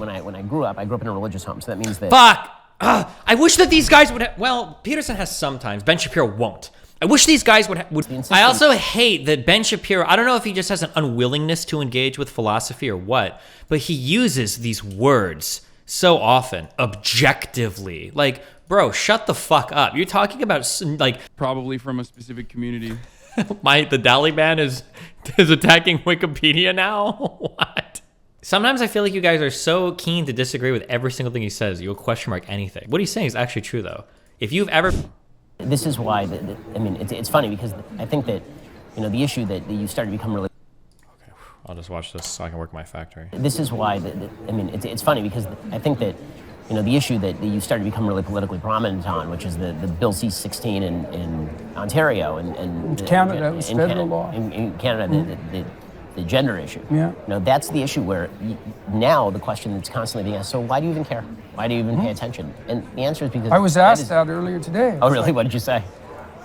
when I grew up in a religious home, so that means that. Fuck! I wish that these guys would have. Well, Peterson has sometimes. Ben Shapiro won't. I wish these guys would. I also hate that Ben Shapiro. I don't know if he just has an unwillingness to engage with philosophy or what, but he uses these words so often, objectively. Like, bro, shut the fuck up. You're talking about like probably from a specific community. The Dali man is attacking Wikipedia now. What? Sometimes I feel like you guys are so keen to disagree with every single thing he says, you'll question mark anything. What he's saying is actually true, though. If you've ever... This is why, I mean, it's funny because I think that, you know, the issue that you start to become really... Okay, I'll just watch this so I can work my factory. This is why, I mean, it's funny because I think that, you know, the issue that you start to become really politically prominent on, which is the Bill C-16 in Ontario and Canada, it was federal law. In Canada, the gender issue. Yeah. You know, that's the issue where now the question that's constantly being asked, so why do you even care? Why do you even pay attention? And the answer is because... I was asked that earlier today. Oh, really? What did you say?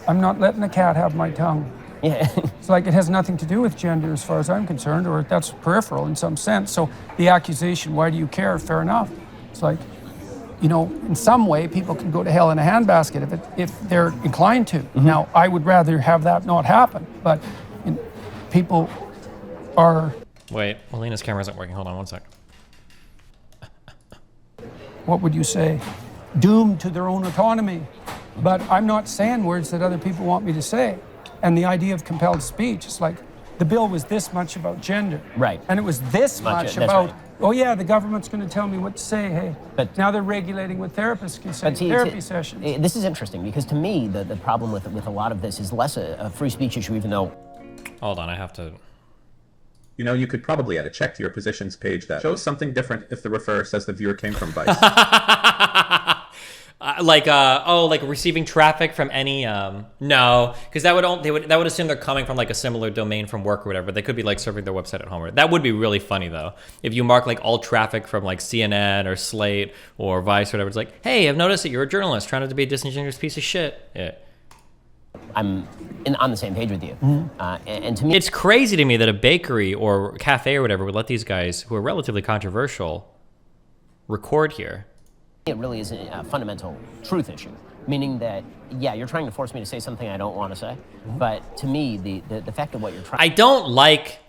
I'm not letting a cat have my tongue. Yeah. It's like it has nothing to do with gender as far as I'm concerned, or that's peripheral in some sense. So the accusation, why do you care? Fair enough. It's like, you know, in some way, people can go to hell in a handbasket if they're inclined to. Mm-hmm. Now, I would rather have that not happen, but people are... Wait, Melina's camera isn't working. Hold on one sec. What would you say? Doomed to their own autonomy. But I'm not saying words that other people want me to say. And the idea of compelled speech, it's like the bill was this much about gender. Right. And it was this much about, right. Oh yeah, the government's going to tell me what to say, hey. But now they're regulating what therapists can say, therapy sessions. This is interesting because to me, the problem with a lot of this is less a free speech issue, even though... Hold on, I have to... You know, you could probably add a check to your positions page that shows something different if the referrer says the viewer came from Vice. like receiving traffic from any no, because that would assume they're coming from like a similar domain from work or whatever. They could be like serving their website at home. That would be really funny though, if you mark like all traffic from like CNN or Slate or Vice or whatever. It's like, hey, I've noticed that you're a journalist trying not to be a disingenuous piece of shit. Yeah. I'm on the same page with you. Mm-hmm. And to me... It's crazy to me that a bakery or cafe or whatever would let these guys, who are relatively controversial, record here. It really is a fundamental truth issue, meaning that, yeah, you're trying to force me to say something I don't want to say, but to me, the fact of what you're trying... I don't like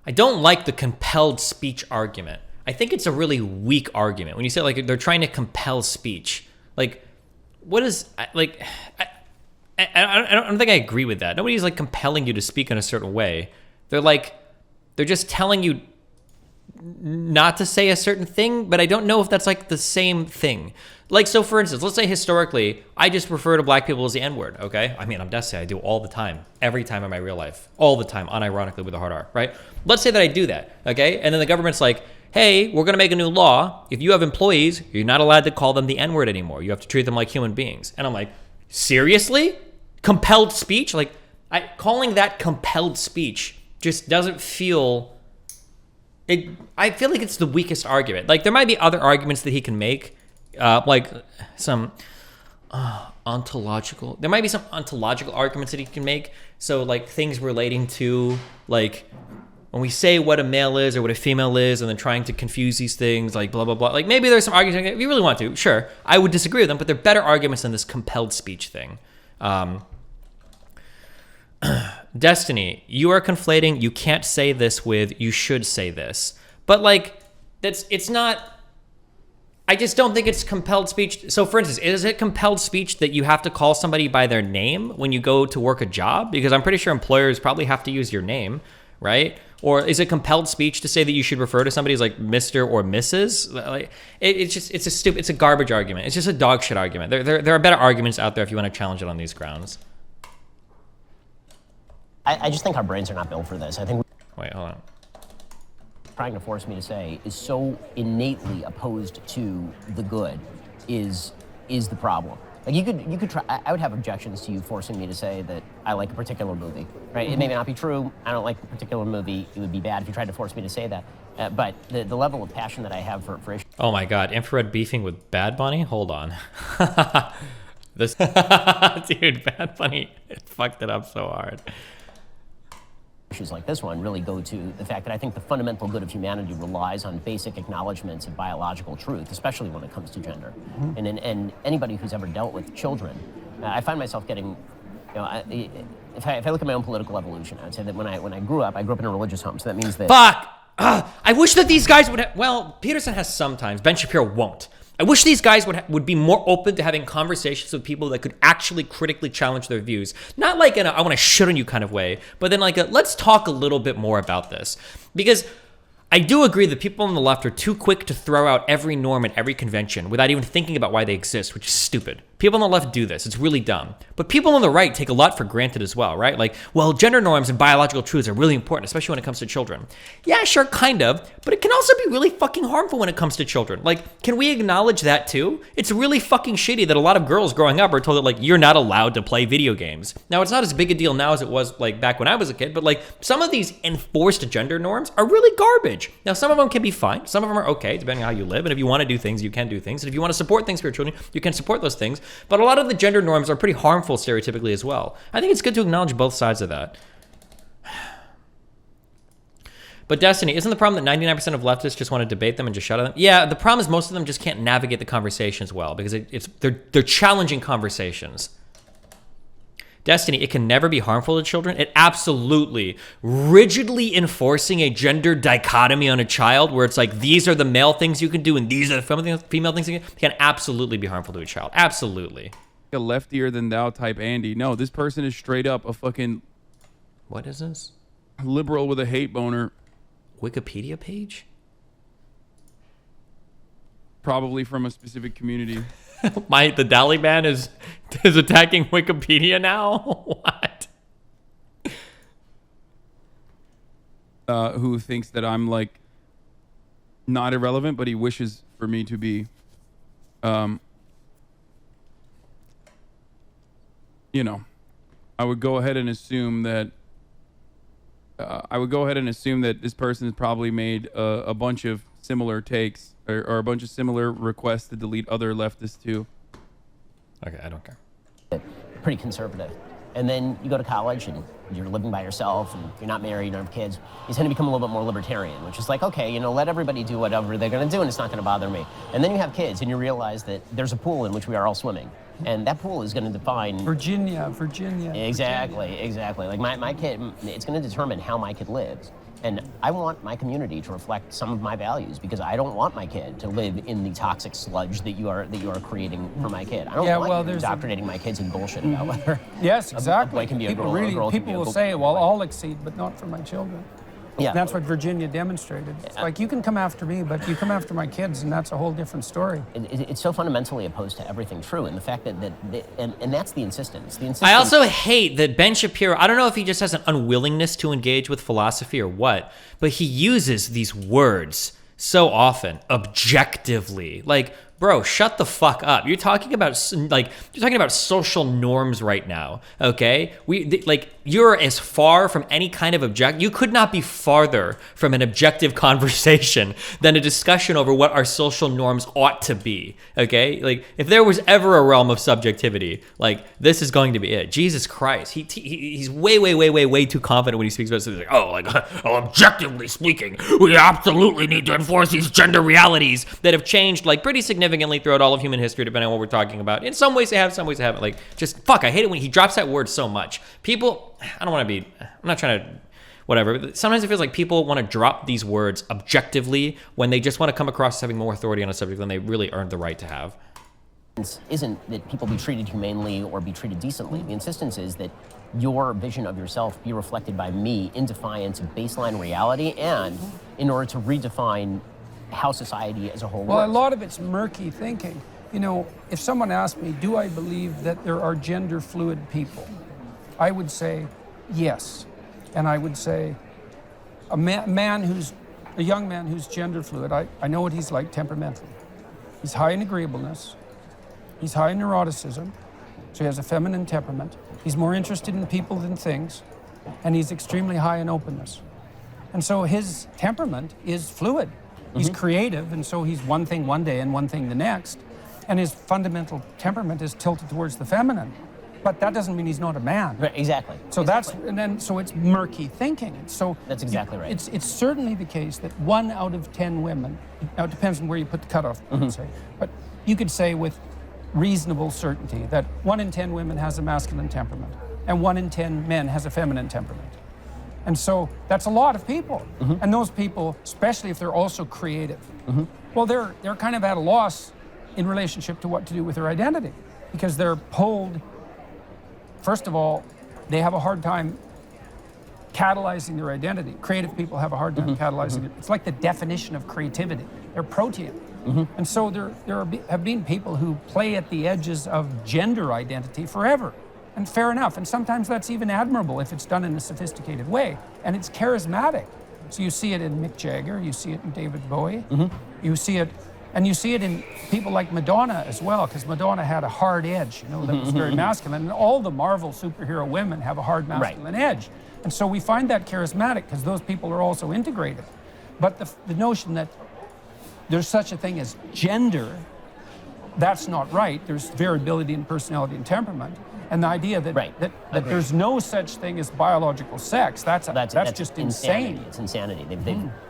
the compelled speech argument. I think it's a really weak argument. When you say like they're trying to compel speech, like, what is, like... I don't think I agree with that. Nobody's like compelling you to speak in a certain way. They're just telling you not to say a certain thing, but I don't know if that's like the same thing. Like, so for instance, let's say historically, I just refer to black people as the N-word, okay? I mean, I'm Desi, I do all the time, every time in my real life, all the time, unironically with a hard R, right? Let's say that I do that, okay? And then the government's like, hey, we're gonna make a new law. If you have employees, you're not allowed to call them the N-word anymore. You have to treat them like human beings. And I'm like, seriously? Compelled speech? Like, calling that compelled speech just doesn't feel... I feel like it's the weakest argument. Like, there might be other arguments that he can make, like some ontological... There might be some ontological arguments that he can make. So, like, things relating to, like, when we say what a male is or what a female is and then trying to confuse these things, like, blah, blah, blah. Like, maybe there's some arguments, if you really want to, sure. I would disagree with them, but they're better arguments than this compelled speech thing. Destiny, you are conflating you can't say this with you should say this. But like, it's not, I just don't think it's compelled speech. So for instance, is it compelled speech that you have to call somebody by their name when you go to work a job? Because I'm pretty sure employers probably have to use your name, right? Or is it compelled speech to say that you should refer to somebody as like Mr. or Mrs.? Like, it's a garbage argument. It's just a dog shit argument. There are better arguments out there if you want to challenge it on these grounds. I just think our brains are not built for this. I think... Wait, hold on. Trying to force me to say is so innately opposed to the good is the problem. Like you could try. I would have objections to you forcing me to say that I like a particular movie, right? Mm-hmm. It may not be true. I don't like a particular movie. It would be bad if you tried to force me to say that. But the level of passion that I have for issues. Oh my God, infrared beefing with Bad Bunny? Hold on. Dude, Bad Bunny, it fucked it up so hard. issues like this one really go to the fact that I think the fundamental good of humanity relies on basic acknowledgments of biological truth, especially when it comes to gender. And anybody who's ever dealt with children, I find myself getting, if I look at my own political evolution, I would say that when I grew up in a religious home. So that means that Fuck! I wish that these guys would well, Peterson has sometimes, Ben Shapiro won't. I wish these guys would be more open to having conversations with people that could actually critically challenge their views. Not like in a I want to shit on you kind of way, but then like a let's talk a little bit more about this. Because I do agree that people on the left are too quick to throw out every norm and every convention without even thinking about why they exist, which is stupid. People on the left do this. It's really dumb. But people on the right take a lot for granted as well, right? Like, well, gender norms and biological truths are really important, especially when it comes to children. Yeah, sure, kind of. But it can also be really fucking harmful when it comes to children. Like, can we acknowledge that too? It's really fucking shitty that a lot of girls growing up are told that, like, you're not allowed to play video games. Now, it's not as big a deal now as it was, like, back when I was a kid, but, like, some of these enforced gender norms are really garbage. Now, some of them can be fine. Some of them are okay, depending on how you live. And if you want to do things, you can do things. And if you want to support things for your children, you can support those things. But a lot of the gender norms are pretty harmful stereotypically as well. I think it's good to acknowledge both sides of that. But Destiny, isn't the problem that 99% of leftists just want to debate them and just shut at them? Yeah, the problem is most of them just can't navigate the conversations well because they're challenging conversations. Destiny, it can never be harmful to children. It absolutely, rigidly enforcing a gender dichotomy on a child where it's like, these are the male things you can do and these are the female things you can absolutely be harmful to a child. Absolutely. A leftier than thou type Andy. No, this person is straight up a fucking What is this? liberal with a hate boner. Wikipedia page? Probably from a specific community. The Dali man is attacking Wikipedia now? What? Who thinks that I'm like not irrelevant, but he wishes for me to be. You know, I would go ahead and assume that. This person has probably made a bunch of similar takes or a bunch of similar requests to delete other leftists too. Okay, I don't care. pretty conservative. And then you go to college and you're living by yourself and you're not married, you don't have kids. You tend to become a little bit more libertarian, which is like, okay, you know, let everybody do whatever they're going to do and it's not going to bother me. And then you have kids and you realize that there's a pool in which we are all swimming. And that pool is going to define... Virginia. Exactly. Like my kid, it's going to determine how my kid lives. And I want my community to reflect some of my values because I don't want my kid to live in the toxic sludge that you are creating for my kid. I don't want you indoctrinating my kids in bullshit about whether yes, exactly. a boy can be a people girl or a girl can be people a will boy. say, well, I'll exceed, but not for my children. Yeah. That's what Virginia demonstrated. It's like, you can come after me, but you come after my kids, and that's a whole different story. It's so fundamentally opposed to everything true, and the fact that and that's the insistence. I also hate that Ben Shapiro, I don't know if he just has an unwillingness to engage with philosophy or what, but he uses these words so often, objectively. Like, bro, shut the fuck up. You're talking about social norms right now, okay? You're as far from any kind of you could not be farther from an objective conversation than a discussion over what our social norms ought to be, okay? Like, if there was ever a realm of subjectivity, like, this is going to be it. Jesus Christ. He's way too confident when he speaks about something like, objectively speaking, we absolutely need to enforce these gender realities that have changed, like, pretty significantly throughout all of human history, depending on what we're talking about. In some ways they have, some ways they haven't. Like, just, fuck, I hate it when he drops that word so much. People, I'm not trying to, whatever, but sometimes it feels like people want to drop these words objectively when they just want to come across as having more authority on a subject than they really earned the right to have. Isn't that people be treated humanely or be treated decently. The insistence is that your vision of yourself be reflected by me in defiance of baseline reality and in order to redefine how society as a whole works. Well, a lot of it's murky thinking. You know, if someone asked me, do I believe that there are gender fluid people? I would say yes. And I would say a young man who's gender fluid, I know what he's like temperamentally. He's high in agreeableness. He's high in neuroticism. So he has a feminine temperament. He's more interested in people than things. And he's extremely high in openness. And so his temperament is fluid. He's creative, and so he's one thing one day and one thing the next. And his fundamental temperament is tilted towards the feminine. but that doesn't mean he's not a man. Right, exactly. So Exactly. so it's murky thinking. So That's exactly right. It's certainly the case that 1 out of 10 women, now it depends on where you put the cutoff, say, but you could say with reasonable certainty that 1 in 10 women has a masculine temperament and 1 in 10 men has a feminine temperament. And so that's a lot of people. And those people, especially if they're also creative, well, they're kind of at a loss in relationship to what to do with their identity, because they're pulled. First of all, they have a hard time catalyzing their identity. Creative people have a hard time catalyzing it. It's like the definition of creativity. They're protean. And so there have been people who play at the edges of gender identity forever. And fair enough. And sometimes that's even admirable if it's done in a sophisticated way. And it's charismatic. So you see it in Mick Jagger, you see it in David Bowie, you see it in people like Madonna as well, because Madonna had a hard edge, that was very masculine. And all the Marvel superhero women have a hard masculine edge. And so we find that charismatic because those people are also integrated. But the notion that there's such a thing as gender, that's not right. There's variability in personality and temperament. And the idea that there's no such thing as biological sex, that's just insane. It's insanity.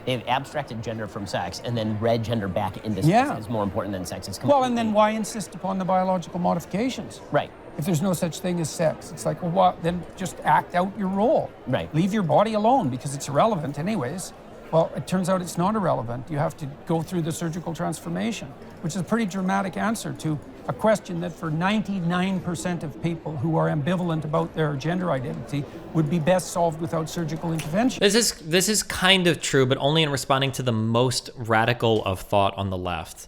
They've abstracted gender from sex and then read gender back into sex as more important than sex. It's well, and then why insist upon the biological modifications? Right. If there's no such thing as sex, it's like, well, then just act out your role. Right. Leave your body alone because it's irrelevant anyways. Well, it turns out it's not irrelevant. You have to go through the surgical transformation, which is a pretty dramatic answer to a question that for 99% of people who are ambivalent about their gender identity would be best solved without surgical intervention. This is kind of true, but only in responding to the most radical of thought on the left.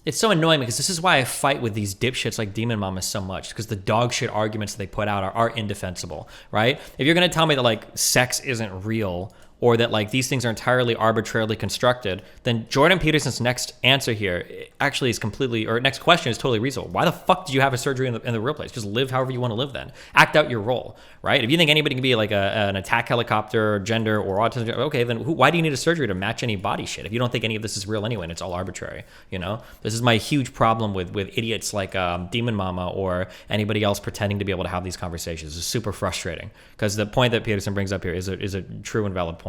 It's so annoying because this is why I fight with these dipshits like Demon Mama so much, because the dog shit arguments that they put out are indefensible, right? If you're going to tell me that like sex isn't real, or that like these things are entirely arbitrarily constructed, then Jordan Peterson's next answer here actually is next question is totally reasonable. Why the fuck did you have a surgery in the real place? Just live however you want to live then. Act out your role, right? If you think anybody can be like an attack helicopter, gender, or autism, okay, then why do you need a surgery to match any body shit? If you don't think any of this is real anyway and it's all arbitrary, This is my huge problem with idiots like Demon Mama or anybody else pretending to be able to have these conversations. It's super frustrating because the point that Peterson brings up here is a true and valid point.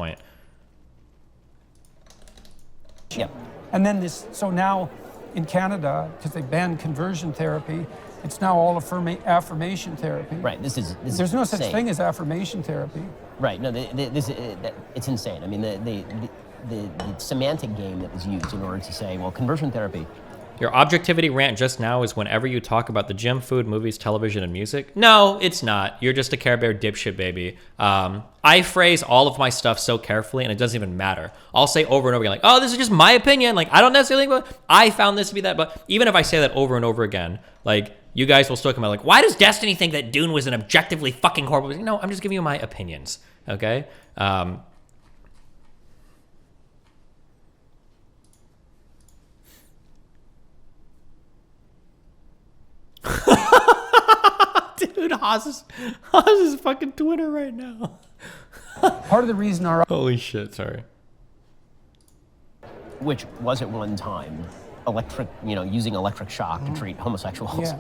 Yep. And then so now in Canada, because they banned conversion therapy, it's now all affirmation therapy. Right. There's no such thing as affirmation therapy. Right. No, it's insane. I mean, the semantic game that was used in order to say, well, conversion therapy. Your objectivity rant just now is whenever you talk about the gym, food, movies, television, and music. No, it's not. You're just a Care Bear dipshit, baby. I phrase all of my stuff so carefully, and it doesn't even matter. I'll say over and over again, like, oh, this is just my opinion. Like, I don't necessarily think I found this to be that. But even if I say that over and over again, like, you guys will still come out like, why does Destiny think that Dune was an objectively fucking horrible? No, I'm just giving you my opinions, okay? Dude, Haas is fucking Twitter right now. Part of the reason Holy shit, sorry. Which was at one time using electric shock to treat homosexuals. Yeah.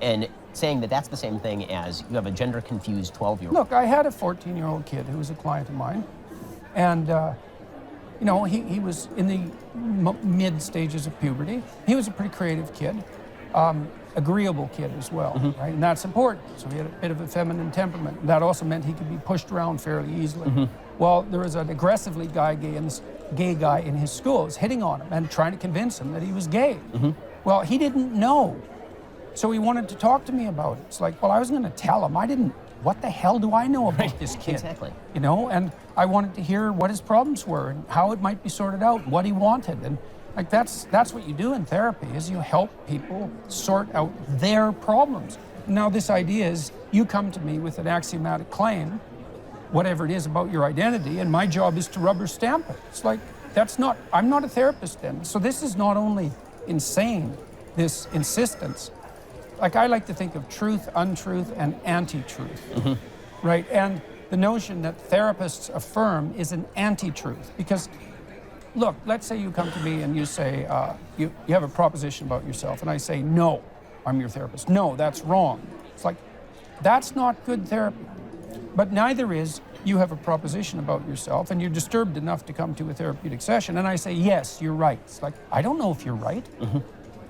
And saying that that's the same thing as you have a gender-confused 12-year-old. Look, I had a 14-year-old kid who was a client of mine. And, he was in the mid stages of puberty. He was a pretty creative kid. Agreeable kid as well, right? And that's important. So he had a bit of a feminine temperament. That also meant he could be pushed around fairly easily. Well, there was an aggressively gay guy in his school was hitting on him and trying to convince him that he was gay. Well, he didn't know. So he wanted to talk to me about it. It's like, well, I was going to tell him. What the hell do I know about this kid? Exactly. And I wanted to hear what his problems were and how it might be sorted out, what he wanted. And like that's what you do in therapy, is you help people sort out their problems. Now this idea is you come to me with an axiomatic claim, whatever it is about your identity, and my job is to rubber stamp it. It's like, I'm not a therapist then. So this is not only insane, this insistence. Like I like to think of truth, untruth, and anti-truth, right? And the notion that therapists affirm is an anti-truth because look, let's say you come to me and you say, you have a proposition about yourself, and I say, no, I'm your therapist. No, that's wrong. It's like, that's not good therapy. But neither is you have a proposition about yourself and you're disturbed enough to come to a therapeutic session. And I say, yes, you're right. It's like, I don't know if you're right.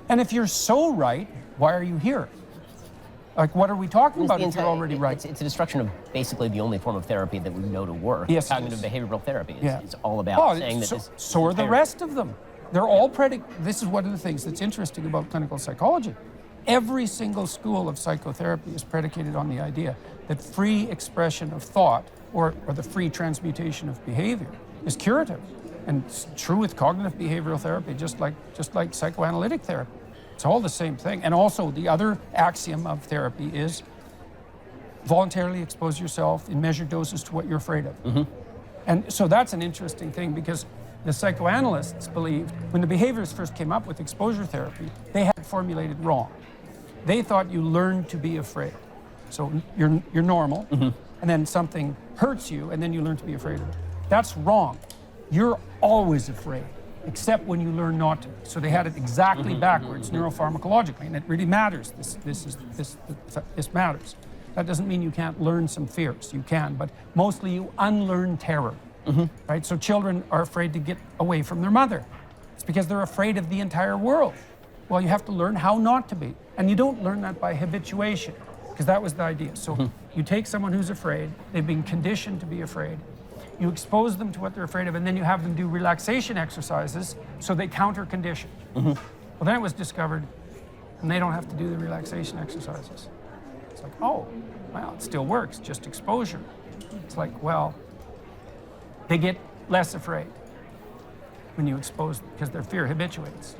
And if you're so right, why are you here? Like, what are we talking about if you're already right? It's a destruction of basically the only form of therapy that we know to work. Yes, cognitive behavioral therapy. It's all about Well, saying that so, this so are the entire- rest of them. They're all this is one of the things that's interesting about clinical psychology. Every single school of psychotherapy is predicated on the idea that free expression of thought or the free transmutation of behavior is curative. And it's true with cognitive behavioral therapy, just like psychoanalytic therapy. It's all the same thing. And also the other axiom of therapy is voluntarily expose yourself in measured doses to what you're afraid of. And so that's an interesting thing because the psychoanalysts believed when the behaviorists first came up with exposure therapy, they had it formulated wrong. They thought you learn to be afraid. So you're normal, and then something hurts you, and then you learn to be afraid of it. That's wrong. You're always afraid, except when you learn not to. So they had it exactly backwards neuropharmacologically, and it really matters. This matters. That doesn't mean you can't learn some fears. You can, but mostly you unlearn terror. Right? So children are afraid to get away from their mother. It's because they're afraid of the entire world. Well, you have to learn how not to be. And you don't learn that by habituation, because that was the idea. So you take someone who's afraid, they've been conditioned to be afraid, you expose them to what they're afraid of, and then you have them do relaxation exercises so they counter condition. Well, then it was discovered, and they don't have to do the relaxation exercises. It's like, oh, well, it still works, just exposure. It's like, well, they get less afraid when you expose them because their fear habituates.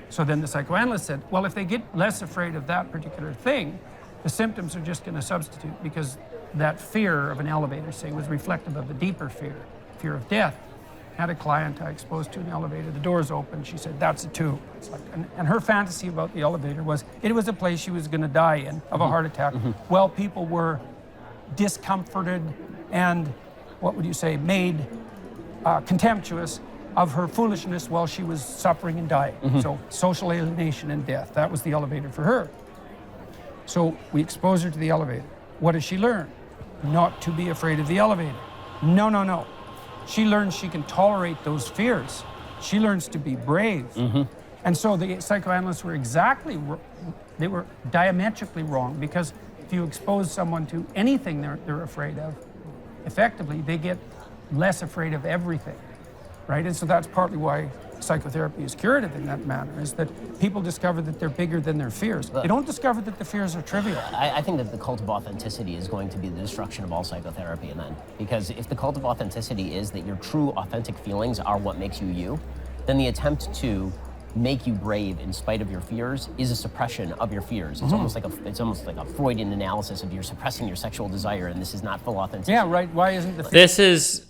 So then the psychoanalyst said, well, if they get less afraid of that particular thing, the symptoms are just going to substitute because that fear of an elevator, say, was reflective of a deeper fear of death. I had a client I exposed to an elevator, the doors open, she said, that's a 2. It's like, and her fantasy about the elevator was, it was a place she was going to die in of a heart attack. Well, people were discomforted and, what would you say, made contemptuous of her foolishness while she was suffering and dying. So social alienation and death, that was the elevator for her. So we expose her to the elevator. What does she learn? Not to be afraid of the elevator. No. She learns she can tolerate those fears. She learns to be brave. And so the psychoanalysts were they were diametrically wrong, because if you expose someone to anything they're afraid of, effectively they get less afraid of everything, right? And so that's partly why psychotherapy is curative in that manner, is that people discover that they're bigger than their fears. They don't discover that the fears are trivial. I think that the cult of authenticity is going to be the destruction of all psychotherapy, and then, because if the cult of authenticity is that your true authentic feelings are what makes you you, then the attempt to make you brave in spite of your fears is a suppression of your fears. It's almost like a Freudian analysis of you're suppressing your sexual desire, and this is not full authenticity. Yeah, right. Why isn't the This is,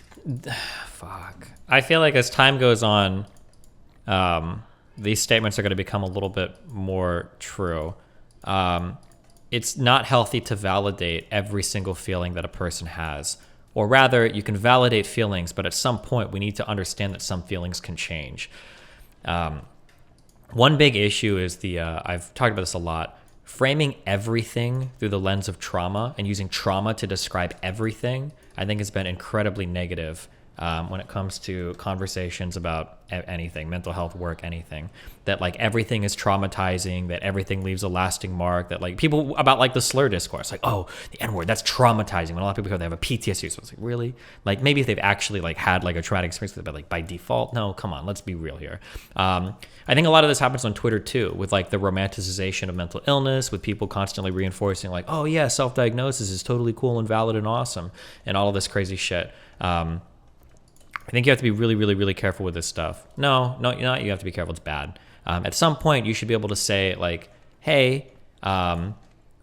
fuck. I feel like as time goes on, these statements are going to become a little bit more true. It's not healthy to validate every single feeling that a person has. Or rather, you can validate feelings, but at some point we need to understand that some feelings can change. One big issue is I've talked about this a lot, framing everything through the lens of trauma and using trauma to describe everything, I think has been incredibly negative when it comes to conversations about anything, mental health, work, anything. That like everything is traumatizing, that everything leaves a lasting mark, that like people about like the slur discourse, like, oh, the N-word, that's traumatizing. When a lot of people hear they have a PTSD, so it's like, really? Like maybe if they've actually like had like a traumatic experience with it, but like by default, no, come on, let's be real here. I think a lot of this happens on Twitter too, with like the romanticization of mental illness, with people constantly reinforcing like, oh yeah, self-diagnosis is totally cool and valid and awesome, and all of this crazy shit. I think you have to be really, really, really careful with this stuff. No, you have to be careful. It's bad. At some point, you should be able to say, like, hey,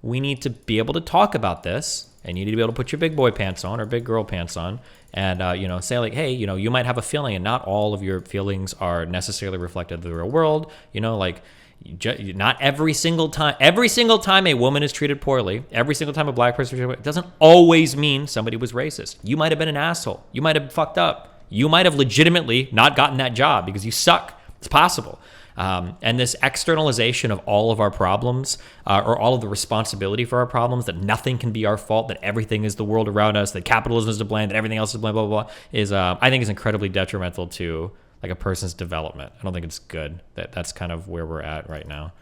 we need to be able to talk about this, and you need to be able to put your big boy pants on or big girl pants on, and, say, like, hey, you might have a feeling, and not all of your feelings are necessarily reflected in the real world. Not every single time a woman is treated poorly, every single time a black person is treated poorly, it doesn't always mean somebody was racist. You might have been an asshole. You might have fucked up. You might have legitimately not gotten that job because you suck. It's possible. And this externalization of all of our problems, or all of the responsibility for our problems, that nothing can be our fault, that everything is the world around us, that capitalism is to blame, that everything else is to blame, blah, blah, blah, is, I think is incredibly detrimental to like a person's development. I don't think it's good. That's kind of where we're at right now.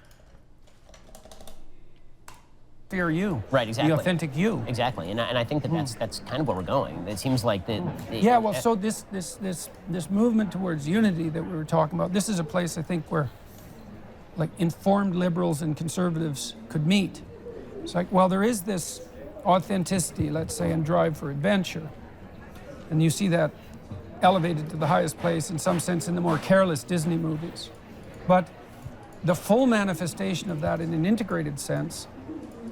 Fear you. Right, exactly. The authentic you. Exactly, and I think that that's kind of where we're going. It seems like that. Yeah, well, so this movement towards unity that we were talking about, this is a place I think where, like, informed liberals and conservatives could meet. It's like, well, there is this authenticity, let's say, and drive for adventure, and you see that elevated to the highest place in some sense in the more careless Disney movies, but the full manifestation of that in an integrated sense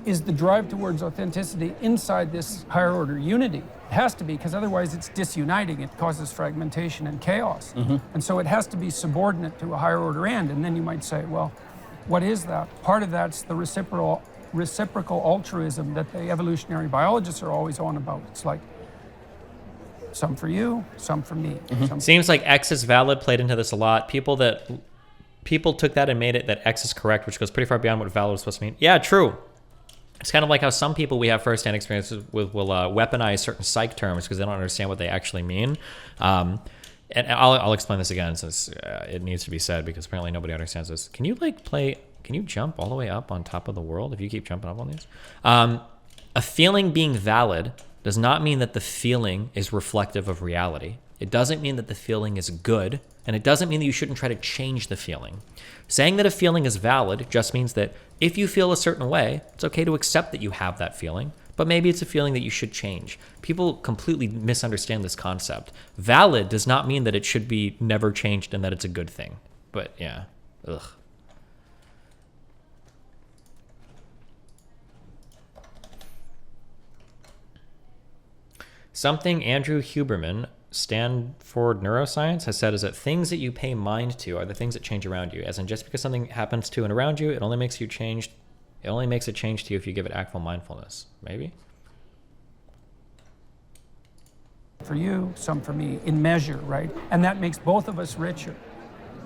is the drive towards authenticity inside this higher order unity. It has to be, because otherwise it's disuniting. It causes fragmentation and chaos. And so it has to be subordinate to a higher order end. And then you might say, well, what is that? Part of that's the reciprocal altruism that the evolutionary biologists are always on about. It's like, some for you, some for me. Seems like X is valid played into this a lot. People took that and made it that X is correct, which goes pretty far beyond what valid was supposed to mean. Yeah, true. It's kind of like how some people we have firsthand experiences with will weaponize certain psych terms because they don't understand what they actually mean. And I'll explain this again since it needs to be said because apparently nobody understands this. Can you can you jump all the way up on top of the world if you keep jumping up on these? A feeling being valid does not mean that the feeling is reflective of reality. It doesn't mean that the feeling is good, and it doesn't mean that you shouldn't try to change the feeling. Saying that a feeling is valid just means that if you feel a certain way, it's okay to accept that you have that feeling, but maybe it's a feeling that you should change. People completely misunderstand this concept. Valid does not mean that it should be never changed and that it's a good thing. But yeah, ugh. Something Andrew Huberman, Stanford Neuroscience, has said is that things that you pay mind to are the things that change around you. As in, just because something happens to and around you, it only makes it change to you if you give it actual mindfulness. Maybe? For you, some for me, in measure, right? And that makes both of us richer.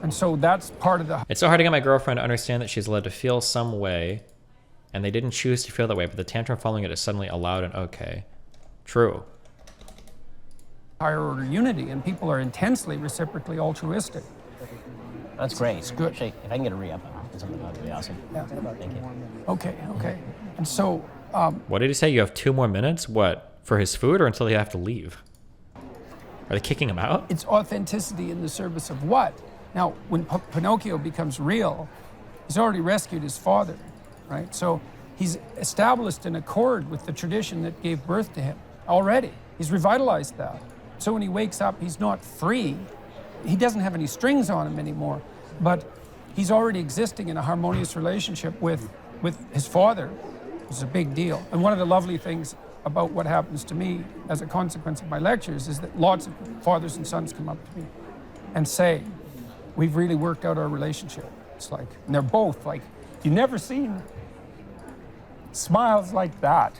And so that's part of the... It's so hard to get my girlfriend to understand that she's allowed to feel some way, and they didn't choose to feel that way, but the tantrum following it is suddenly allowed and okay. True. Higher order unity, and people are intensely reciprocally altruistic. That's great. It's good. Actually, if I can get a re-up on something, that would be awesome. Yeah. Thank you. Okay. And so... What did he say? You have 2 more minutes? What, for his food or until you have to leave? Are they kicking him out? It's authenticity in the service of what? Now, when Pinocchio becomes real, he's already rescued his father, right? So he's established an accord with the tradition that gave birth to him already. He's revitalized that. So when he wakes up, he's not free. He doesn't have any strings on him anymore, but he's already existing in a harmonious relationship with his father, which is a big deal. And one of the lovely things about what happens to me as a consequence of my lectures is that lots of fathers and sons come up to me and say, we've really worked out our relationship. It's like, and they're both like, you've never seen smiles like that.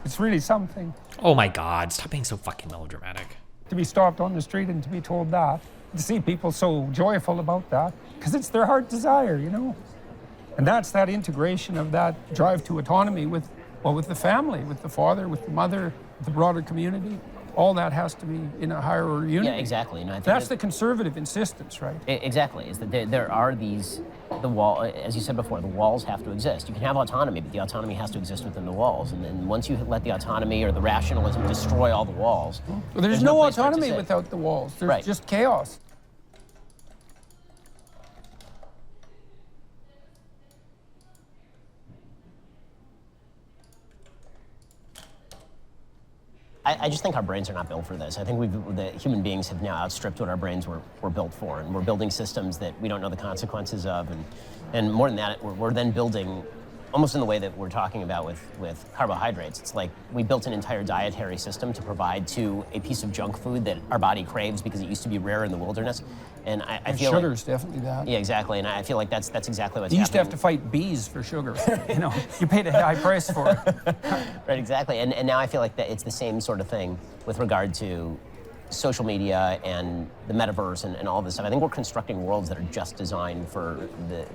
It's really something. Oh my God, stop being so fucking melodramatic. To be stopped on the street and to be told that, to see people so joyful about that, because it's their heart desire, you know? And that's that integration of that drive to autonomy with the family, with the father, with the mother, with the broader community. All that has to be in a higher order unity. Yeah, exactly. And I think that's the conservative insistence, right? Exactly. Is that there are these, the wall, as you said before, the walls have to exist. You can have autonomy, but the autonomy has to exist within the walls. And then once you let the autonomy or the rationalism destroy all the walls, well, there's no place for it to autonomy sit. without the walls. There's Right. just chaos. I just think our brains are not built for this. I think the human beings have now outstripped what our brains were built for, and we're building systems that we don't know the consequences of, and more than that, we're then building, almost in the way that we're talking about with carbohydrates. It's like we built an entire dietary system to provide to a piece of junk food that our body craves because it used to be rare in the wilderness, and I feel sugar's definitely that. Yeah, exactly, and I feel like that's exactly what's You used to have happening. to fight bees for sugar. You know, you paid a high price for it. Right, exactly. And now I feel like that it's the same sort of thing with regard to social media and the metaverse and all this stuff. I think we're constructing worlds that are just designed for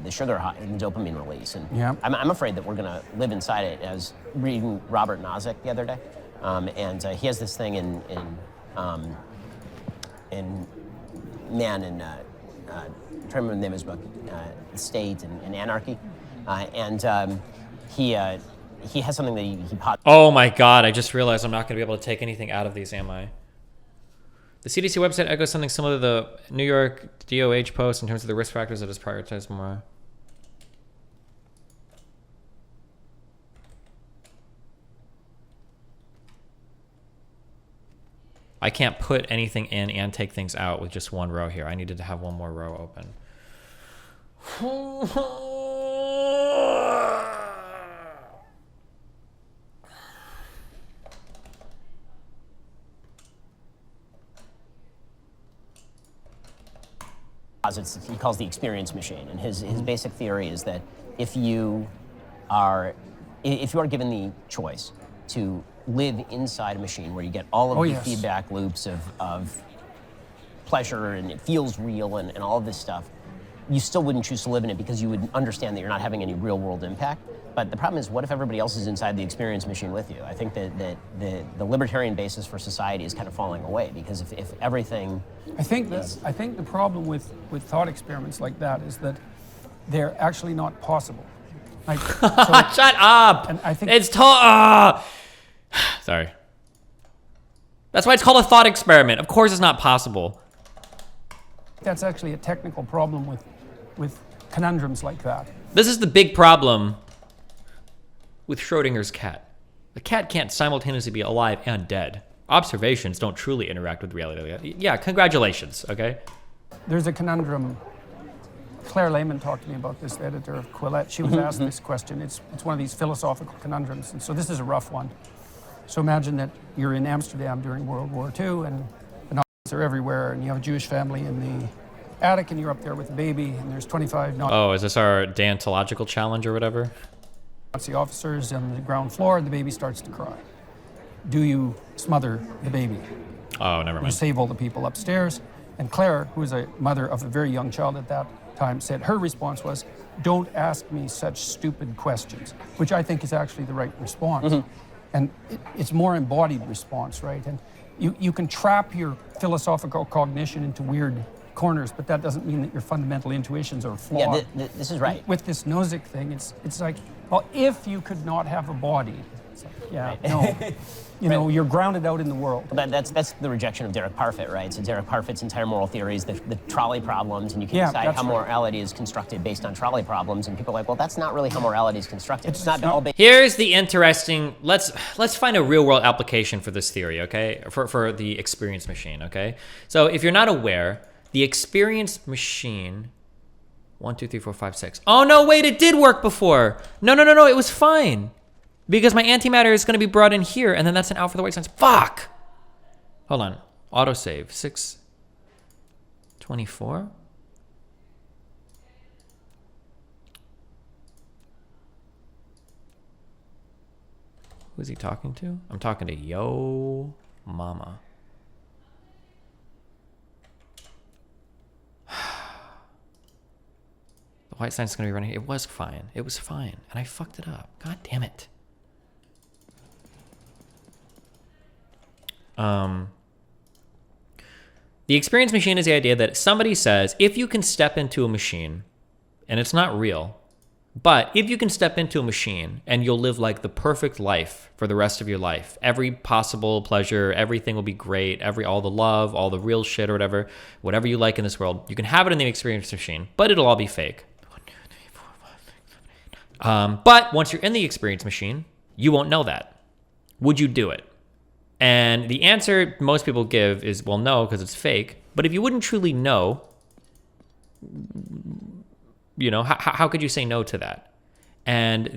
the sugar high and the dopamine release. And Yeah. I'm afraid that we're going to live inside it. I was reading Robert Nozick the other day, and he has this thing in Man and I'm trying to remember the name of his book, State and Anarchy, and he has something that he Oh my God, I just realized I'm not going to be able to take anything out of these, am I? The CDC website echoes something similar to the New York DOH post in terms of the risk factors that is prioritized more. I can't put anything in and take things out with just one row here. I needed to have one more row open. he calls the experience machine, and his basic theory is that if you are given the choice to live inside a machine where you get all of the yes. feedback loops of pleasure and it feels real and all of this stuff, you still wouldn't choose to live in it because you would understand that you're not having any real world impact. But the problem is, what if everybody else is inside the experience machine with you? I think that the libertarian basis for society is kind of falling away, because if everything... I think the problem with thought experiments like that is that they're actually not possible. Like, so, Shut up! And I think It's sorry. That's why it's called a thought experiment. Of course it's not possible. that's actually a technical problem with conundrums like that. This is the big problem with Schrodinger's cat. The cat can't simultaneously be alive and dead. Observations don't truly interact with reality. Yeah, congratulations, okay? There's a conundrum. Claire Lehman talked to me about this, the editor of Quillette. She was asked this question. It's one of these philosophical conundrums, and so this is a rough one. So imagine that you're in Amsterdam during World War II, and the Nazis are everywhere, and you have a Jewish family in the attic, and you're up there with a baby, and there's 25 Oh, is this our deontological challenge or whatever? Nazi officers on the ground floor, and the baby starts to cry. Do you smother the baby? Oh, never You mind. save all the people upstairs. And Claire, who was a mother of a very young child at that time, said her response was, "Don't ask me such stupid questions," which I think is actually the right response. And it's more embodied response, right? And you can trap your philosophical cognition into weird corners, but that doesn't mean that your fundamental intuitions are flawed. Yeah, this is right. With this Nozick thing, it's like, well, if you could not have a body, it's like, yeah, Right. no. You know, you're grounded out in the world. That's the rejection of Derek Parfit, right? So Derek Parfit's entire moral theory is the trolley problems, and you can Yeah, decide that's how right. morality is constructed based on trolley problems, and people are like, well, that's not really how morality is constructed. It's not all based. Here's the interesting, let's find a real world application for this theory, okay? For the experience machine, okay? So if you're not aware, the experience machine, 1, 2, 3, 4, 5, 6. Oh no, wait, it did work before. No, it was fine. Because my antimatter is gonna be brought in here, and then that's an out for the white signs. Fuck! Hold on, autosave, 624? Who's he talking to? I'm talking to Yo Mama. The white sign's gonna be running. It was fine. It was fine. And I fucked it up. God damn it. The experience machine is the idea that somebody says, if you can step into a machine, and it's not real, but if you can step into a machine and you'll live like the perfect life for the rest of your life, every possible pleasure, everything will be great, all the love, all the real shit or whatever you like in this world, you can have it in the experience machine, but it'll all be fake. 1, 2, 3, 4, 5, 6, 7, 8. But once you're in the experience machine, you won't know that. Would you do it? And the answer most people give is, well, no, because it's fake. But if you wouldn't truly know, you know, how could you say no to that? And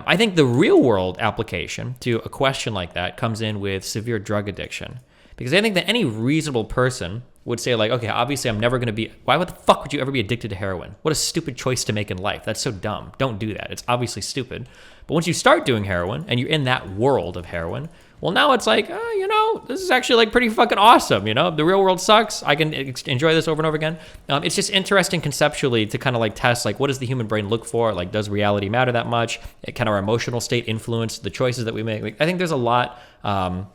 I think the real world application to a question like that comes in with severe drug addiction. Because I think that any reasonable person would say, like, okay, obviously I'm never going to be, why the fuck would you ever be addicted to heroin? What a stupid choice to make in life. That's so dumb. Don't do that. It's obviously stupid. But once you start doing heroin and you're in that world of heroin, well, now it's like, you know, this is actually like pretty fucking awesome. The real world sucks. I can enjoy this over and over again. It's just interesting conceptually to kind of like test, like, what does the human brain look for? Like, does reality matter that much? Can our emotional state influence the choices that we make? Like, I think there's a lot. I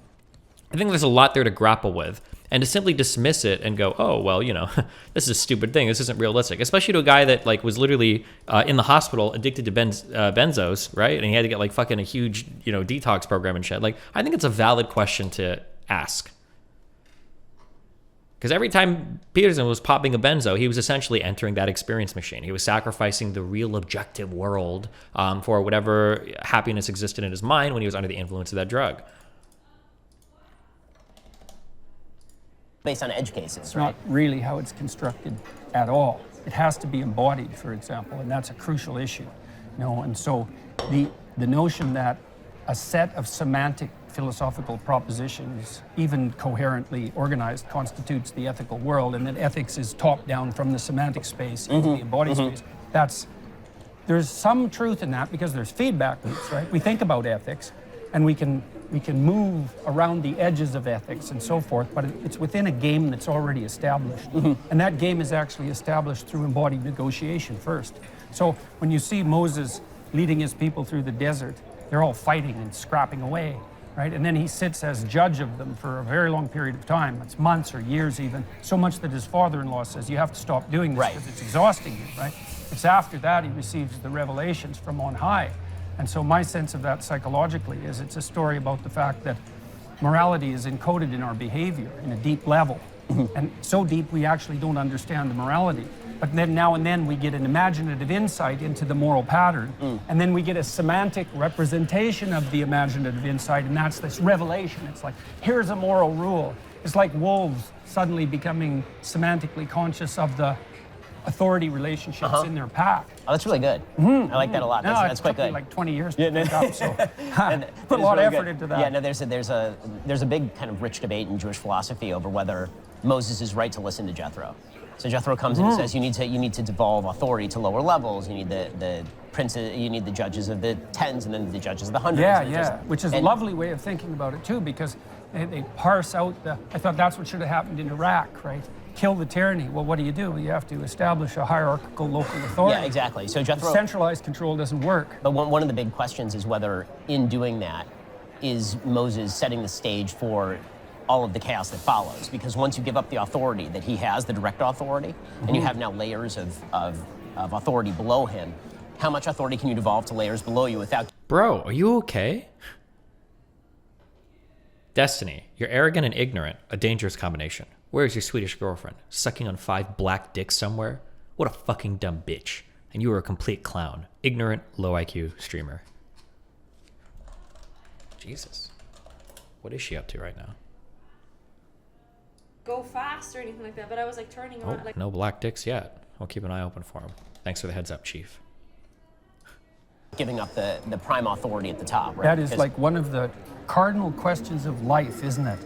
think there's a lot there to grapple with. And to simply dismiss it and go, oh, well, this is a stupid thing. This isn't realistic. Especially to a guy that like was literally in the hospital addicted to benzos, right? And he had to get like fucking a huge, detox program and shit. Like, I think it's a valid question to ask. Because every time Peterson was popping a benzo, he was essentially entering that experience machine. He was sacrificing the real objective world for whatever happiness existed in his mind when he was under the influence of that drug. Based on edge cases, It's right? not really how it's constructed at all. It has to be embodied, for example, and that's a crucial issue. And so the notion that a set of semantic philosophical propositions, even coherently organized, constitutes the ethical world, and that ethics is top down from the semantic space into the embodied space, there's some truth in that because there's feedback loops, right? We think about ethics, and we can move around the edges of ethics and so forth, but it's within a game that's already established. And that game is actually established through embodied negotiation first. So when you see Moses leading his people through the desert, they're all fighting and scrapping away, right? And then he sits as judge of them for a very long period of time. It's months or years even, so much that his father-in-law says, you have to stop doing this because it's exhausting you, right? It's after that he receives the revelations from on high. And so my sense of that psychologically is it's a story about the fact that morality is encoded in our behavior in a deep level. And so deep we actually don't understand the morality. But then now and then we get an imaginative insight into the moral pattern. And then we get a semantic representation of the imaginative insight, and that's this revelation. It's like, here's a moral rule. It's like wolves suddenly becoming semantically conscious of the authority relationships in their pack. Oh, that's really good. I like that a lot. That's quite took me good. like 20 years to pick up, so put a lot of effort into that. Yeah, no, there's a big kind of rich debate in Jewish philosophy over whether Moses is right to listen to Jethro. So Jethro comes in and says you need to devolve authority to lower levels. You need the princes, you need the judges of the tens, and then the judges of the hundreds. Yeah, which is a lovely way of thinking about it too, because they parse out I thought that's what should have happened in Iraq, right? Kill the tyranny. Well, what do? You have to establish a hierarchical local authority. Yeah, exactly. So Jethro, centralized control doesn't work. But one of the big questions is whether, in doing that, is Moses setting the stage for all of the chaos that follows? Because once you give up the authority that he has, the direct authority, and you have now layers of authority below him, how much authority can you devolve to layers below you without? Bro, are you okay? Destiny, you're arrogant and ignorant, a dangerous combination. Where's your Swedish girlfriend? Sucking on 5 black dicks somewhere? What a fucking dumb bitch. And you are a complete clown. Ignorant, low IQ streamer. Jesus. What is she up to right now? Go fast or anything like that, but I was like turning Oh, on like no black dicks yet. I'll keep an eye open for him. Thanks for the heads up, Chief. Giving up the prime authority at the top, right? That is like one of the cardinal questions of life, isn't it?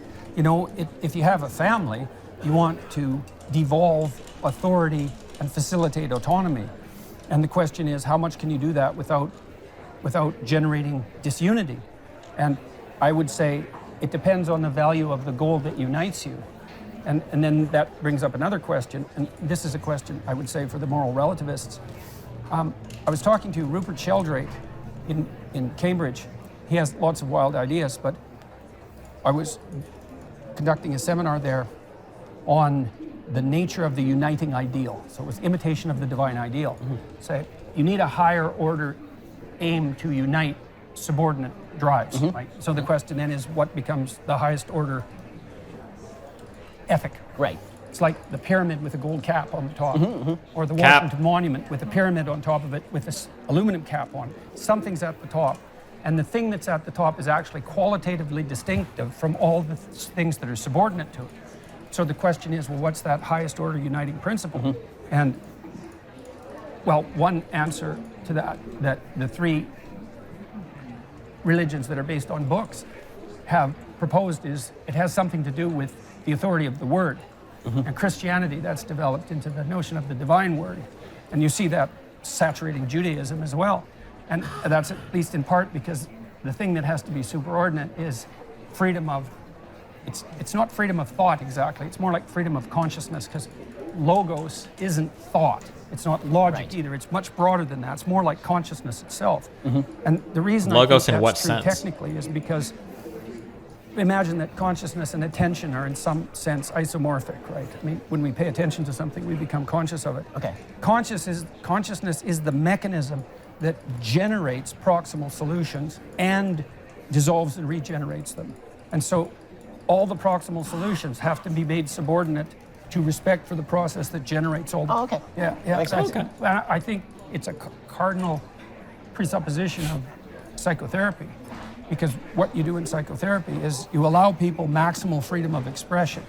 If you have a family, you want to devolve authority and facilitate autonomy. And the question is, how much can you do that without generating disunity? And I would say it depends on the value of the goal that unites you. And then that brings up another question, and this is a question I would say for the moral relativists. I was talking to Rupert Sheldrake in Cambridge. He has lots of wild ideas, but I was conducting a seminar there on the nature of the uniting ideal. So it was imitation of the divine ideal. So you need a higher order aim to unite subordinate drives, right? So the question then is, what becomes the highest order ethic? Right. It's like the pyramid with a gold cap on the top, or the Washington Monument with a pyramid on top of it with this aluminum cap on. Something's at the top. And the thing that's at the top is actually qualitatively distinctive from all the things that are subordinate to it. So the question is, well, what's that highest order uniting principle? And, well, one answer to that the 3 religions that are based on books have proposed is it has something to do with the authority of the word. And Christianity, that's developed into the notion of the divine word. And you see that saturating Judaism as well. And that's at least in part because the thing that has to be superordinate is freedom of it's not freedom of thought exactly. It's more like freedom of consciousness, because logos isn't thought. It's not logic Right. either. It's much broader than that. It's more like consciousness itself. And the reason Logos I in think what that's true sense? technically is because imagine that consciousness and attention are in some sense isomorphic, right? I mean, when we pay attention to something, we become conscious of it. Okay. Consciousness is the mechanism that generates proximal solutions and dissolves and regenerates them. And so all the proximal solutions have to be made subordinate to respect for the process that generates all the... Oh, okay. Yeah. Makes sense. Okay. I think it's a cardinal presupposition of psychotherapy, because what you do in psychotherapy is you allow people maximal freedom of expression,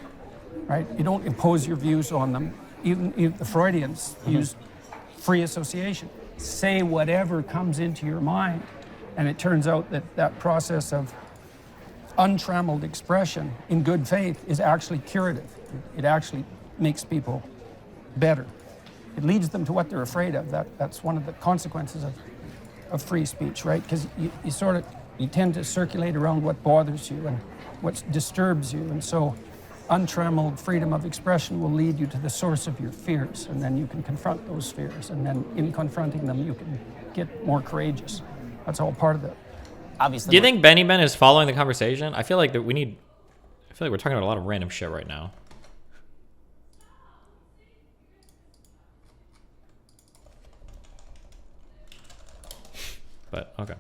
right? You don't impose your views on them. Even the Freudians used free association. Say whatever comes into your mind, and it turns out that that process of untrammeled expression in good faith is actually curative. It actually makes people better. It leads them to what they're afraid of. That's one of the consequences of free speech, right? Because you tend to circulate around what bothers you and what disturbs you, and so untrammeled freedom of expression will lead you to the source of your fears, and then you can confront those fears, and then in confronting them you can get more courageous. That's all part of it. Obviously. Do you think Benny Ben is following the conversation? I feel like we're talking about a lot of random shit right now. But okay.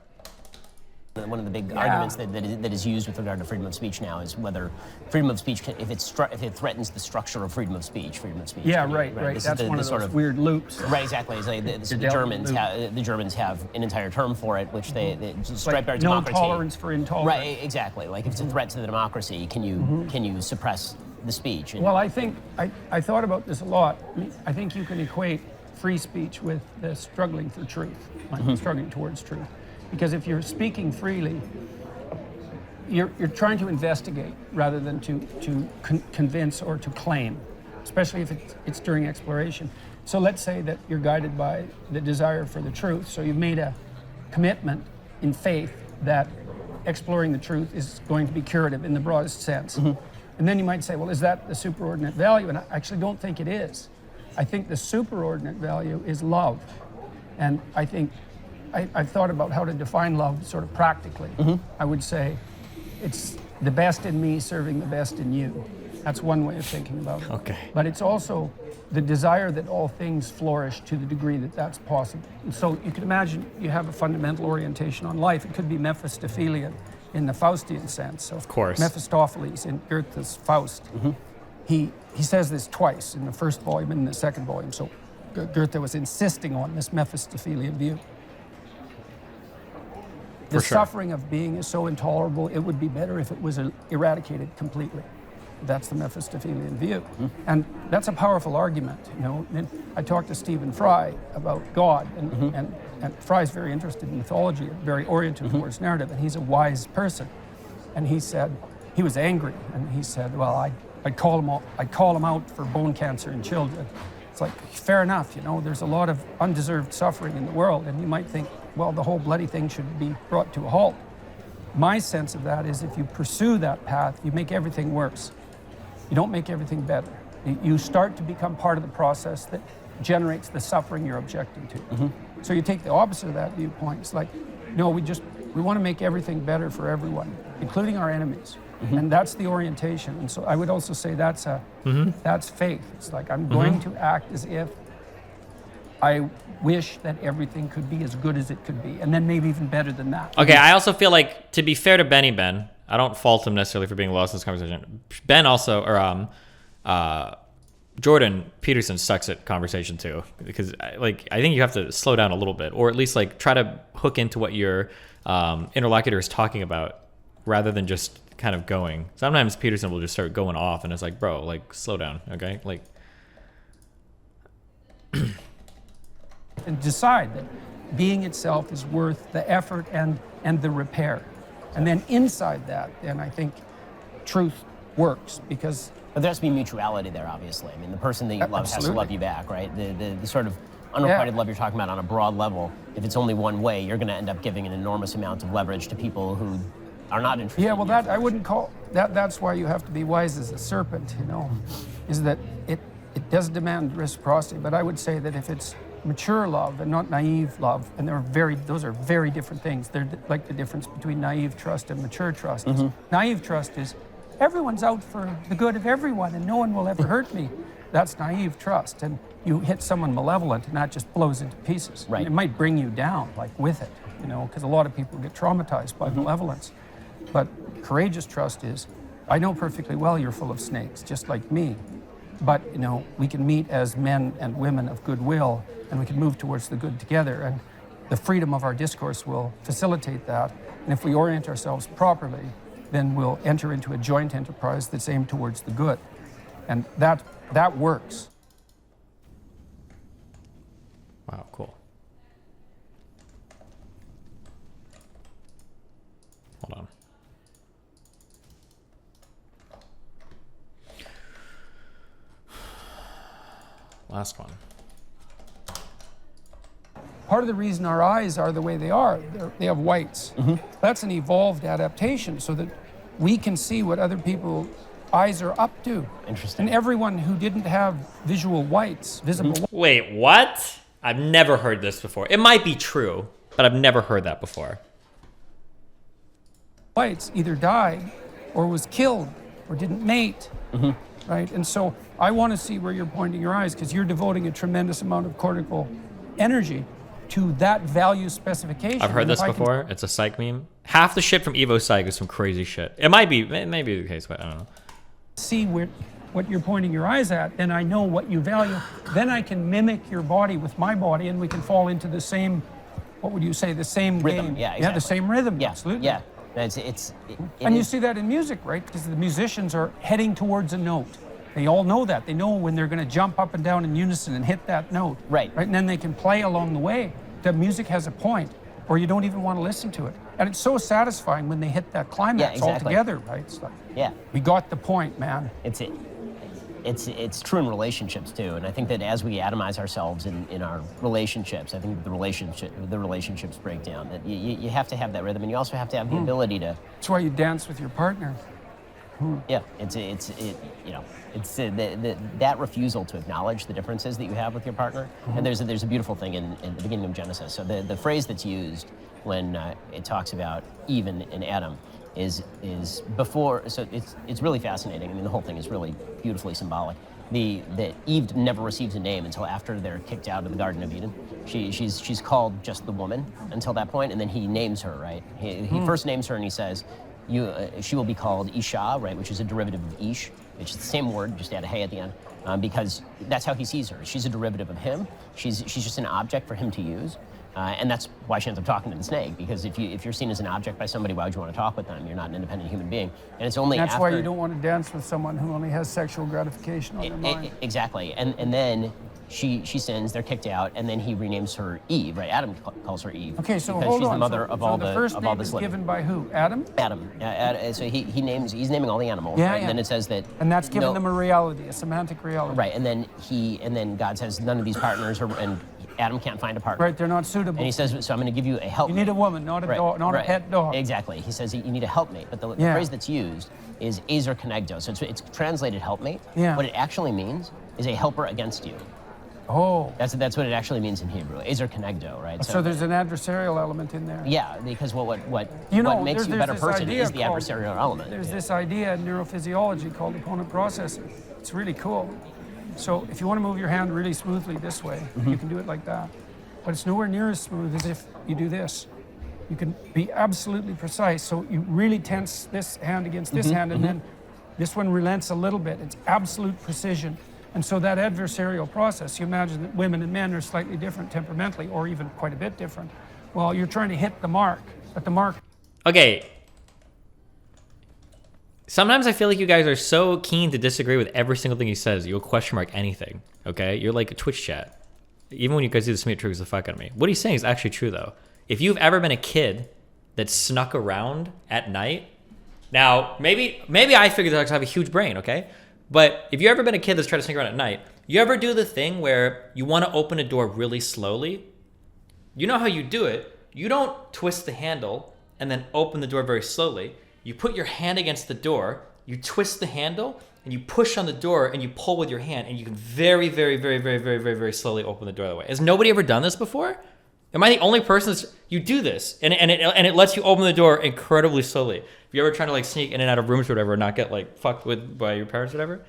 One of the big arguments that is used with regard to freedom of speech now is whether freedom of speech, if it threatens the structure of freedom of speech. Yeah, right. That's one of those weird loops. Right, exactly. It's like the Germans have an entire term for it, which they stripe our no democracy. tolerance for intolerance. Right, exactly. Like if it's a threat to the democracy, can you suppress the speech? Well, I think I thought about this a lot. I think you can equate free speech with the struggling for truth, like struggling towards truth. Because if you're speaking freely, you're trying to investigate rather than to convince or to claim, especially if it's during exploration. So let's say that you're guided by the desire for the truth. So you've made a commitment in faith that exploring the truth is going to be curative in the broadest sense. And then you might say, well, is that the superordinate value? And I actually don't think it is. I think the superordinate value is love. And I think I've thought about how to define love sort of practically. I would say it's the best in me serving the best in you. That's one way of thinking about it. Okay. But it's also the desire that all things flourish to the degree that that's possible. And so you can imagine you have a fundamental orientation on life. It could be Mephistophelian in the Faustian sense. So of course. Mephistopheles in Goethe's Faust. He says this twice, in the first volume and in the second volume. So Goethe was insisting on this Mephistophelian view. The suffering of being is so intolerable, it would be better if it was eradicated completely. That's the Mephistophelian view. And that's a powerful argument, you know. And I talked to Stephen Fry about God, and Fry's very interested in mythology, very oriented towards narrative, and he's a wise person. And he said, he was angry, and he said, well, I'd call him out for bone cancer in children. It's like, fair enough, you know, there's a lot of undeserved suffering in the world, and you might think, well, the whole bloody thing should be brought to a halt. My sense of that is if you pursue that path, you make everything worse. You don't make everything better. You start to become part of the process that generates the suffering you're objecting to. So you take the opposite of that viewpoint. It's like, no, we want to make everything better for everyone, including our enemies. And that's the orientation. And so I would also say that's faith. It's like I'm going to act as if I wish that everything could be as good as it could be, and then maybe even better than that. Okay, I also feel like, to be fair to Benny Ben, I don't fault him necessarily for being lost in this conversation. Ben also, or Jordan Peterson sucks at conversation too, because I think you have to slow down a little bit, or at least like try to hook into what your interlocutor is talking about, rather than just kind of going. Sometimes Peterson will just start going off, and it's like, bro, like slow down, okay? Like. And decide that being itself is worth the effort and the repair. And then inside that, then I think truth works, because... But there has to be mutuality there, obviously. I mean, the person that you love has to love you back, right? The sort of unrequited love you're talking about on a broad level, if it's only one way, you're going to end up giving an enormous amount of leverage to people who are not interested. Yeah, well, in your that I wouldn't call that. That's why you have to be wise as a serpent. Is that it does demand reciprocity, but I would say that if it's mature love and not naive love, and those are very different things. They're like the difference between naive trust and mature trust. Naive trust is everyone's out for the good of everyone and no one will ever hurt me. That's naive trust, and you hit someone malevolent and that just blows into pieces. Right. And it might bring you down, like with it, because a lot of people get traumatized by malevolence. But courageous trust is, I know perfectly well you're full of snakes, just like me. But, we can meet as men and women of goodwill, and we can move towards the good together. And the freedom of our discourse will facilitate that. And if we orient ourselves properly, then we'll enter into a joint enterprise that's aimed towards the good. And that works. Wow, cool. Hold on. Last one. Part of the reason our eyes are the way they are, they have whites. That's an evolved adaptation so that we can see what other people's eyes are up to. Interesting. And everyone who didn't have visible whites, Wait, what? I've never heard this before. It might be true, but I've never heard that before. whites either died or was killed or didn't mate. Right? And so I want to see where you're pointing your eyes, because you're devoting a tremendous amount of cortical energy to that value specification. I've heard And this if I can before. It's a psych meme. Half the shit from Evo Psych is some crazy shit. It might be the case, but I don't know. see what you're pointing your eyes at, then I know what you value. Then I can mimic your body with my body, and we can fall into the same, what would you say, the same Rhythm, game. yeah, Yeah, exactly. the same rhythm, Yeah, absolutely. yeah. It And you is- see that in music, right? Because the musicians are heading towards a note. They all know that. They know when they're going to jump up and down in unison and hit that note. Right. And then they can play along the way. The music has a point, or you don't even want to listen to it. And it's so satisfying when they hit that climax all exactly. together, right? It's like, Yeah. we got the point, man. It's true in relationships too, and I think that as we atomize ourselves in our relationships, I think the relationships break down. That you have to have that rhythm, and you also have to have the ability to. That's why you dance with your partner. Yeah, that refusal to acknowledge the differences that you have with your partner. And there's a beautiful thing in the beginning of Genesis. So the phrase that's used when it talks about Eve and Adam is before. So it's really fascinating. I mean, the whole thing is really beautifully symbolic. That Eve never receives a name until after they're kicked out of the Garden of Eden. She's called just the woman until that point, and then he names her, right? He first names her and he says, she will be called Isha, right, which is a derivative of Ish, which is the same word, just add a hey at the end, because that's how he sees her. She's a derivative of him. She's just an object for him to use, and that's why she ends up talking to the snake. Because if you're seen as an object by somebody, why would you want to talk with them? You're not an independent human being, and it's only That's after. why you don't want to dance with someone who only has sexual gratification on their mind. Exactly, and then she sins, they're kicked out, and then he renames her Eve, right? Adam calls her Eve. Okay, so because hold she's on. the mother of all the the first of all name this is living. given by who? Adam? Adam. So he's naming all the animals, Yeah, right? yeah. And then it says that. And that's giving no- them a reality, a semantic reality. Right, and then God says none of these partners are, and Adam can't find a partner. Right, they're not suitable. And he says, so I'm going to give you a helpmate. You need a woman, not a dog, not a pet dog. Exactly. He says you need a helpmate, but the Yeah. phrase that's used is ezer kenegdo. So it's translated helpmate. Yeah. What it actually means is a helper against you. Oh, That's what it actually means in Hebrew. Ezer kenegdo, right? so there's an adversarial element in there. Yeah, because what You know, makes you a there's better this person idea is the called- adversarial element. There's this idea in neurophysiology called opponent processing. It's really cool. So if you want to move your hand really smoothly this way, you can do it like that. But it's nowhere near as smooth as if you do this. You can be absolutely precise. So you really tense this hand against this hand, and then this one relents a little bit. It's absolute precision. And so that adversarial process, you imagine that women and men are slightly different temperamentally, or even quite a bit different. Well, you're trying to hit the mark, but the mark Okay. Sometimes I feel like you guys are so keen to disagree with every single thing he says, you'll question mark anything. Okay? You're like a Twitch chat. Even when you guys do this to me, it triggers the fuck out of me. What he's saying is actually true, though. If you've ever been a kid that snuck around at night, now maybe I figured out because I have a huge brain, okay? But if you've ever been a kid that's trying to sneak around at night, you ever do the thing where you want to open a door really slowly? You know how you do it. You don't twist the handle. and then open the door very slowly. You put your hand against the door, you twist the handle, and you push on the door, and you pull with your hand, and you can very, very, very, very, very, very, very slowly open the door that way. Has nobody ever done this before? Am I the only person that's... You do this, and it lets you open the door incredibly slowly. If you're ever trying to like sneak in and out of rooms or whatever, and not get like fucked with by your parents or whatever.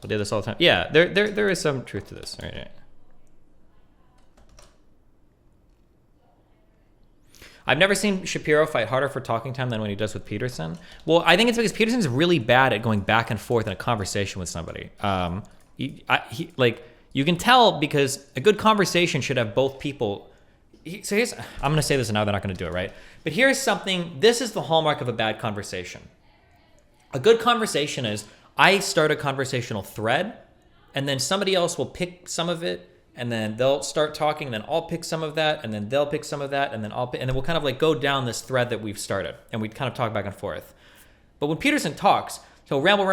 I do this all the time. Yeah, there is some truth to this. Right. I've never seen Shapiro fight harder for talking time than when he does with Peterson. Well, I think it's because Peterson's really bad at going back and forth in a conversation with somebody. You can tell because a good conversation should have both people. So here's, I'm going to say this and now they're not going to do it, right? But here's something, this is the hallmark of a bad conversation. A good conversation is, I start a conversational thread, and then somebody else will pick some of it, and then they'll start talking, and then I'll pick some of that, and then they'll pick some of that, and then and then we'll kind of like go down this thread that we've started, and we kind of talk back and forth. But when Peterson talks, he'll ramble,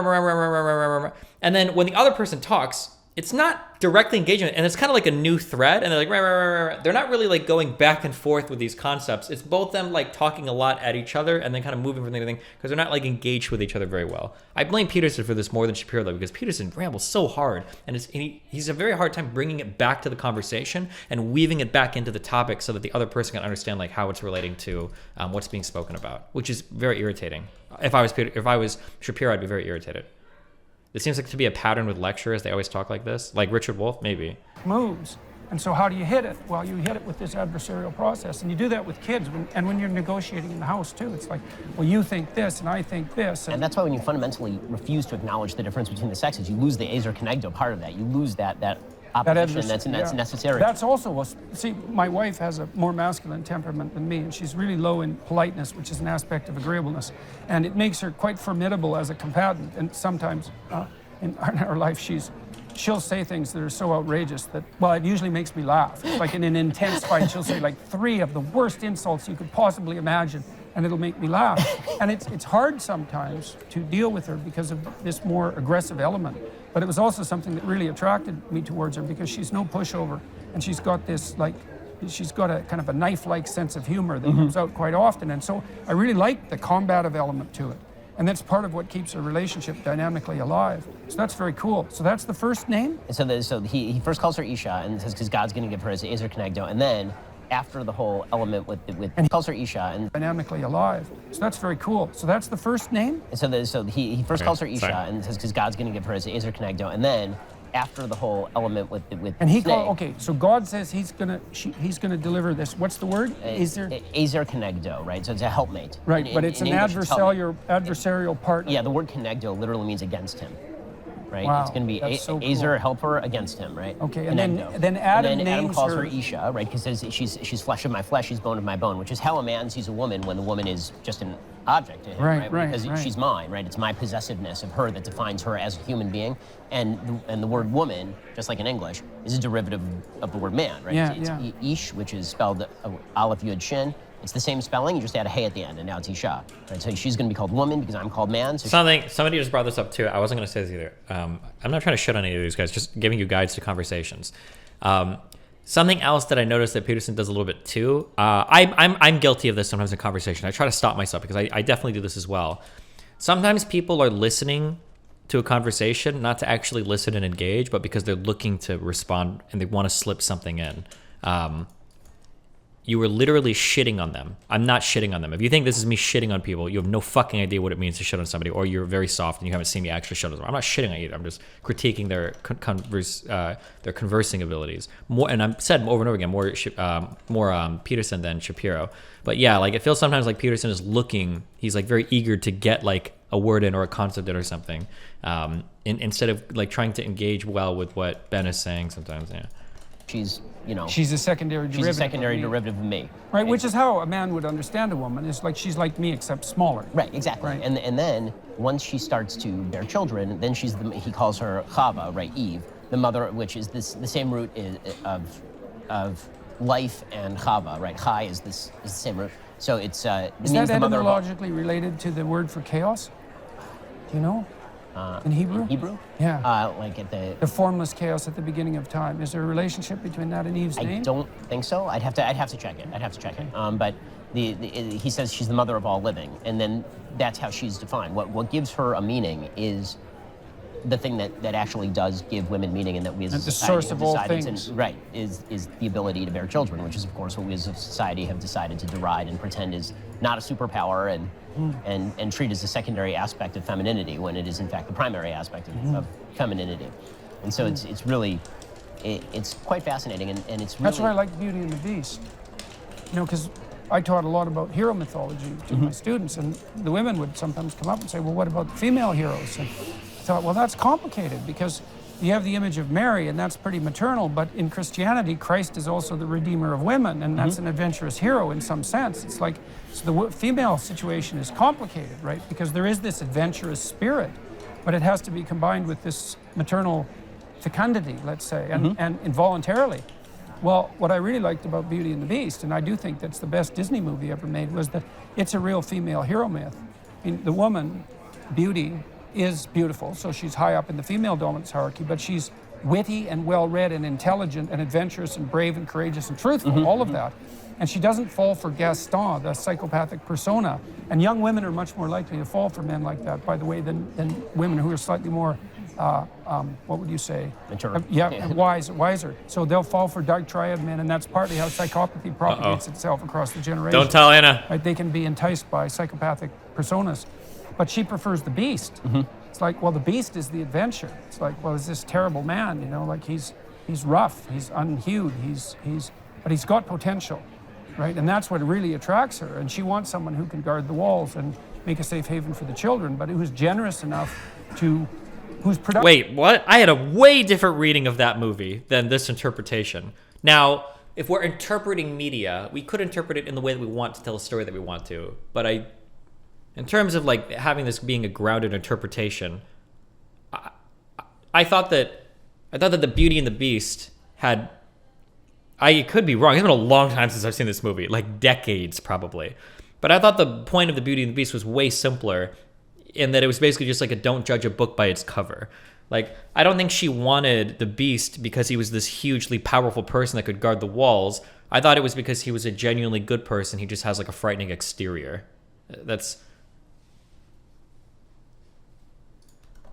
and then when the other person talks, it's not directly engagement, and it's kind of like a new thread, and they're like, they're not really like going back and forth with these concepts. It's both them like talking a lot at each other and then kind of moving from thing to thing because they're not like engaged with each other very well. I blame Peterson for this more than Shapiro though, because Peterson rambles so hard, and he's a very hard time bringing it back to the conversation and weaving it back into the topic so that the other person can understand like how it's relating to what's being spoken about, which is very irritating. If I was Shapiro, I'd be very irritated. It seems like to be a pattern with lecturers. They always talk like this. Like Richard Wolff, maybe. Moves. And so how do you hit it? Well, you hit it with this adversarial process. And you do that with kids. And when you're negotiating in the house, too. It's like, well, you think this, and I think this. And that's why when you fundamentally refuse to acknowledge the difference between the sexes, you lose the azer conegdo part of that. You lose that opposition that's necessary. That's also, see, my wife has a more masculine temperament than me, and she's really low in politeness, which is an aspect of agreeableness. And it makes her quite formidable as a combatant. And sometimes in our life, she'll say things that are so outrageous that, well, it usually makes me laugh. Like in an intense fight, she'll say like 3 of the worst insults you could possibly imagine, and it'll make me laugh. And it's hard sometimes to deal with her because of this more aggressive element. But it was also something that really attracted me towards her because she's no pushover, and she's got this she's got a kind of a knife-like sense of humor that comes out quite often. And so I really like the combative element to it. And that's part of what keeps a relationship dynamically alive. So that's very cool. So that's the first name? So he first calls her Isha and says, because God's going to give her his ezer conegdo, and then after the whole element with he calls her Isha and dynamically alive. So that's very cool. So that's the first name? And so he first calls her Isha and says, because God's going to give her his ezer conegdo, and then after the whole element with and he okay, so God says he's gonna deliver this. What's the word? Ezer conegdo, right? So it's a helpmate. Right, but it's an adversarial partner. Yeah, the word conegdo literally means against him. Right? Wow, it's going to be cool. helper against him, right? Okay, and then Adam calls her Isha, right? Because she's flesh of my flesh, she's bone of my bone, which is how a man sees a woman when the woman is just an object to him, right? Because she's mine, right? It's my possessiveness of her that defines her as a human being, and the word woman, just like in English, is a derivative of the word man, right? Yeah, it's ish, which is spelled aleph yud shin. It's the same spelling, you just add a hey at the end, and now it's Isha. Right? So she's going to be called woman because I'm called man. So somebody just brought this up too. I wasn't going to say this either. I'm not trying to shit on any of these guys, just giving you guides to conversations. Something else that I noticed that Peterson does a little bit too. I'm guilty of this sometimes in conversation. I try to stop myself because I definitely do this as well. Sometimes people are listening to a conversation, not to actually listen and engage, but because they're looking to respond and they want to slip something in. You were literally shitting on them. I'm not shitting on them. If you think this is me shitting on people, you have no fucking idea what it means to shit on somebody, or you're very soft and you haven't seen me actually shit on them. I'm not shitting on you. I'm just critiquing their conversing abilities. More, and I've said over and over again, more Peterson than Shapiro. But yeah, like it feels sometimes like Peterson is looking. He's like very eager to get like a word in or a concept in or something, instead of like trying to engage well with what Ben is saying. Sometimes, yeah. She's a secondary derivative. She's a secondary derivative of me. Right, which is how a man would understand a woman. It's like she's like me except smaller. Right, exactly. Right. And then once she starts to bear children, then he calls her Chava, right, Eve, the mother, which is the same root of life and Chava, right? Chai is the same root. So it's is that etymologically related to the word for chaos? Do you know? In Hebrew? Hebrew? Yeah. Like at The formless chaos at the beginning of time. Is there a relationship between that and Eve's I name? don't think so. I'd have to check it. But he says she's the mother of all living, and then that's how she's defined. What gives her a meaning is the thing that actually does give women meaning, and that we as a And the society source have of all decided things. to, right, is the ability to bear children, which is of course what we as a society have decided to deride and pretend is not a superpower and treat as a secondary aspect of femininity, when it is in fact the primary aspect of femininity. And so it's really it's quite fascinating, and it's really, That's why I like Beauty and the Beast. You know, because I taught a lot about hero mythology to my students, and the women would sometimes come up and say, well, what about the female heroes? And I thought, well, that's complicated, because you have the image of Mary, and that's pretty maternal, but in Christianity, Christ is also the redeemer of women, and that's an adventurous hero in some sense. It's like, so the female situation is complicated, right? Because there is this adventurous spirit, but it has to be combined with this maternal fecundity, let's say, and involuntarily. Well, what I really liked about Beauty and the Beast, and I do think that's the best Disney movie ever made, was that it's a real female hero myth. I mean, the woman, Beauty, is beautiful, so she's high up in the female dominance hierarchy, but she's witty and well-read and intelligent and adventurous and brave and courageous and truthful, all of that. And she doesn't fall for Gaston, the psychopathic persona. And young women are much more likely to fall for men like that, by the way, than women who are slightly more, what would you say? Mature. Wiser. So they'll fall for dark triad men, and that's partly how psychopathy propagates itself across the generations. Don't tell Anna. Right? They can be enticed by psychopathic personas. But she prefers the Beast. It's like, well, the Beast is the adventure. It's like, well, is this terrible man, you know, like he's rough, he's unhued, but he's got potential, right? And that's what really attracts her. And she wants someone who can guard the walls and make a safe haven for the children, but who's generous enough who's productive. Wait, what? I had a way different reading of that movie than this interpretation. Now, if we're interpreting media, we could interpret it in the way that we want to tell a story that we want to. But in terms of like having this being a grounded interpretation, I thought that the Beauty and the Beast had. I could be wrong. It's been a long time since I've seen this movie, like decades probably. But I thought the point of the Beauty and the Beast was way simpler, in that it was basically just like a don't judge a book by its cover. Like, I don't think she wanted the Beast because he was this hugely powerful person that could guard the walls. I thought it was because he was a genuinely good person. He just has like a frightening exterior. That's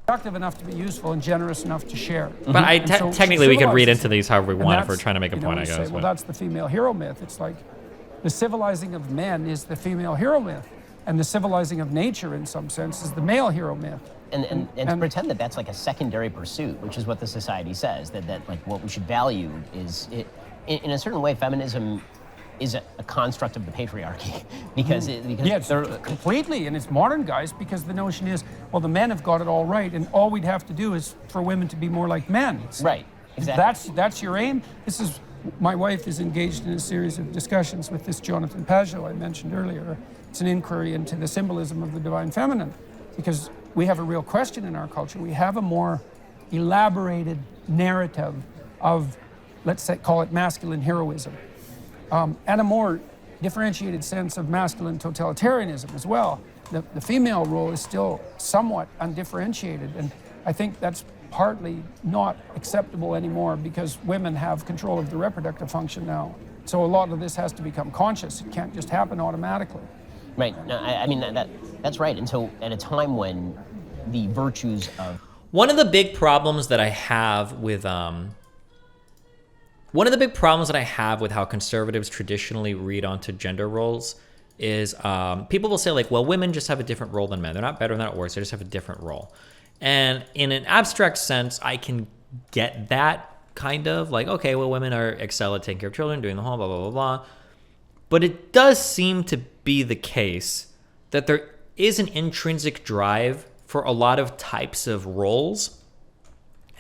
productive enough to be useful and generous enough to share. But technically we could read civilizes into these however we want if we're that's, trying to make a you know, point, I we guess. say, well, but- that's the female hero myth. It's like the civilizing of men is the female hero myth, and the civilizing of nature, in some sense, is the male hero myth. And to pretend that that's like a secondary pursuit, which is what the society says, that like what we should value is it. In a certain way, feminism is a construct of the patriarchy because They're completely, and it's modern guys, because the notion is, well, the men have got it all right, and all we'd have to do is for women to be more like men. right, exactly. That's your aim. This is, my wife is engaged in a series of discussions with this Jonathan Pajot I mentioned earlier. It's an inquiry into the symbolism of the divine feminine, because we have a real question in our culture. We have a more elaborated narrative of, let's say, call it masculine heroism, and a more differentiated sense of masculine totalitarianism as well. The female role is still somewhat undifferentiated, and I think that's partly not acceptable anymore because women have control of the reproductive function now. So a lot of this has to become conscious. It can't just happen automatically. Right. No, I mean that's right. And so at a time when the virtues of One of the big problems that I have with how conservatives traditionally read onto gender roles is people will say like, well, women just have a different role than men. They're not better, they're not worse. They just have a different role. And in an abstract sense, I can get that kind of like, okay, well, women excel at taking care of children, doing the home, blah, blah, blah, blah. But it does seem to be the case that there is an intrinsic drive for a lot of types of roles,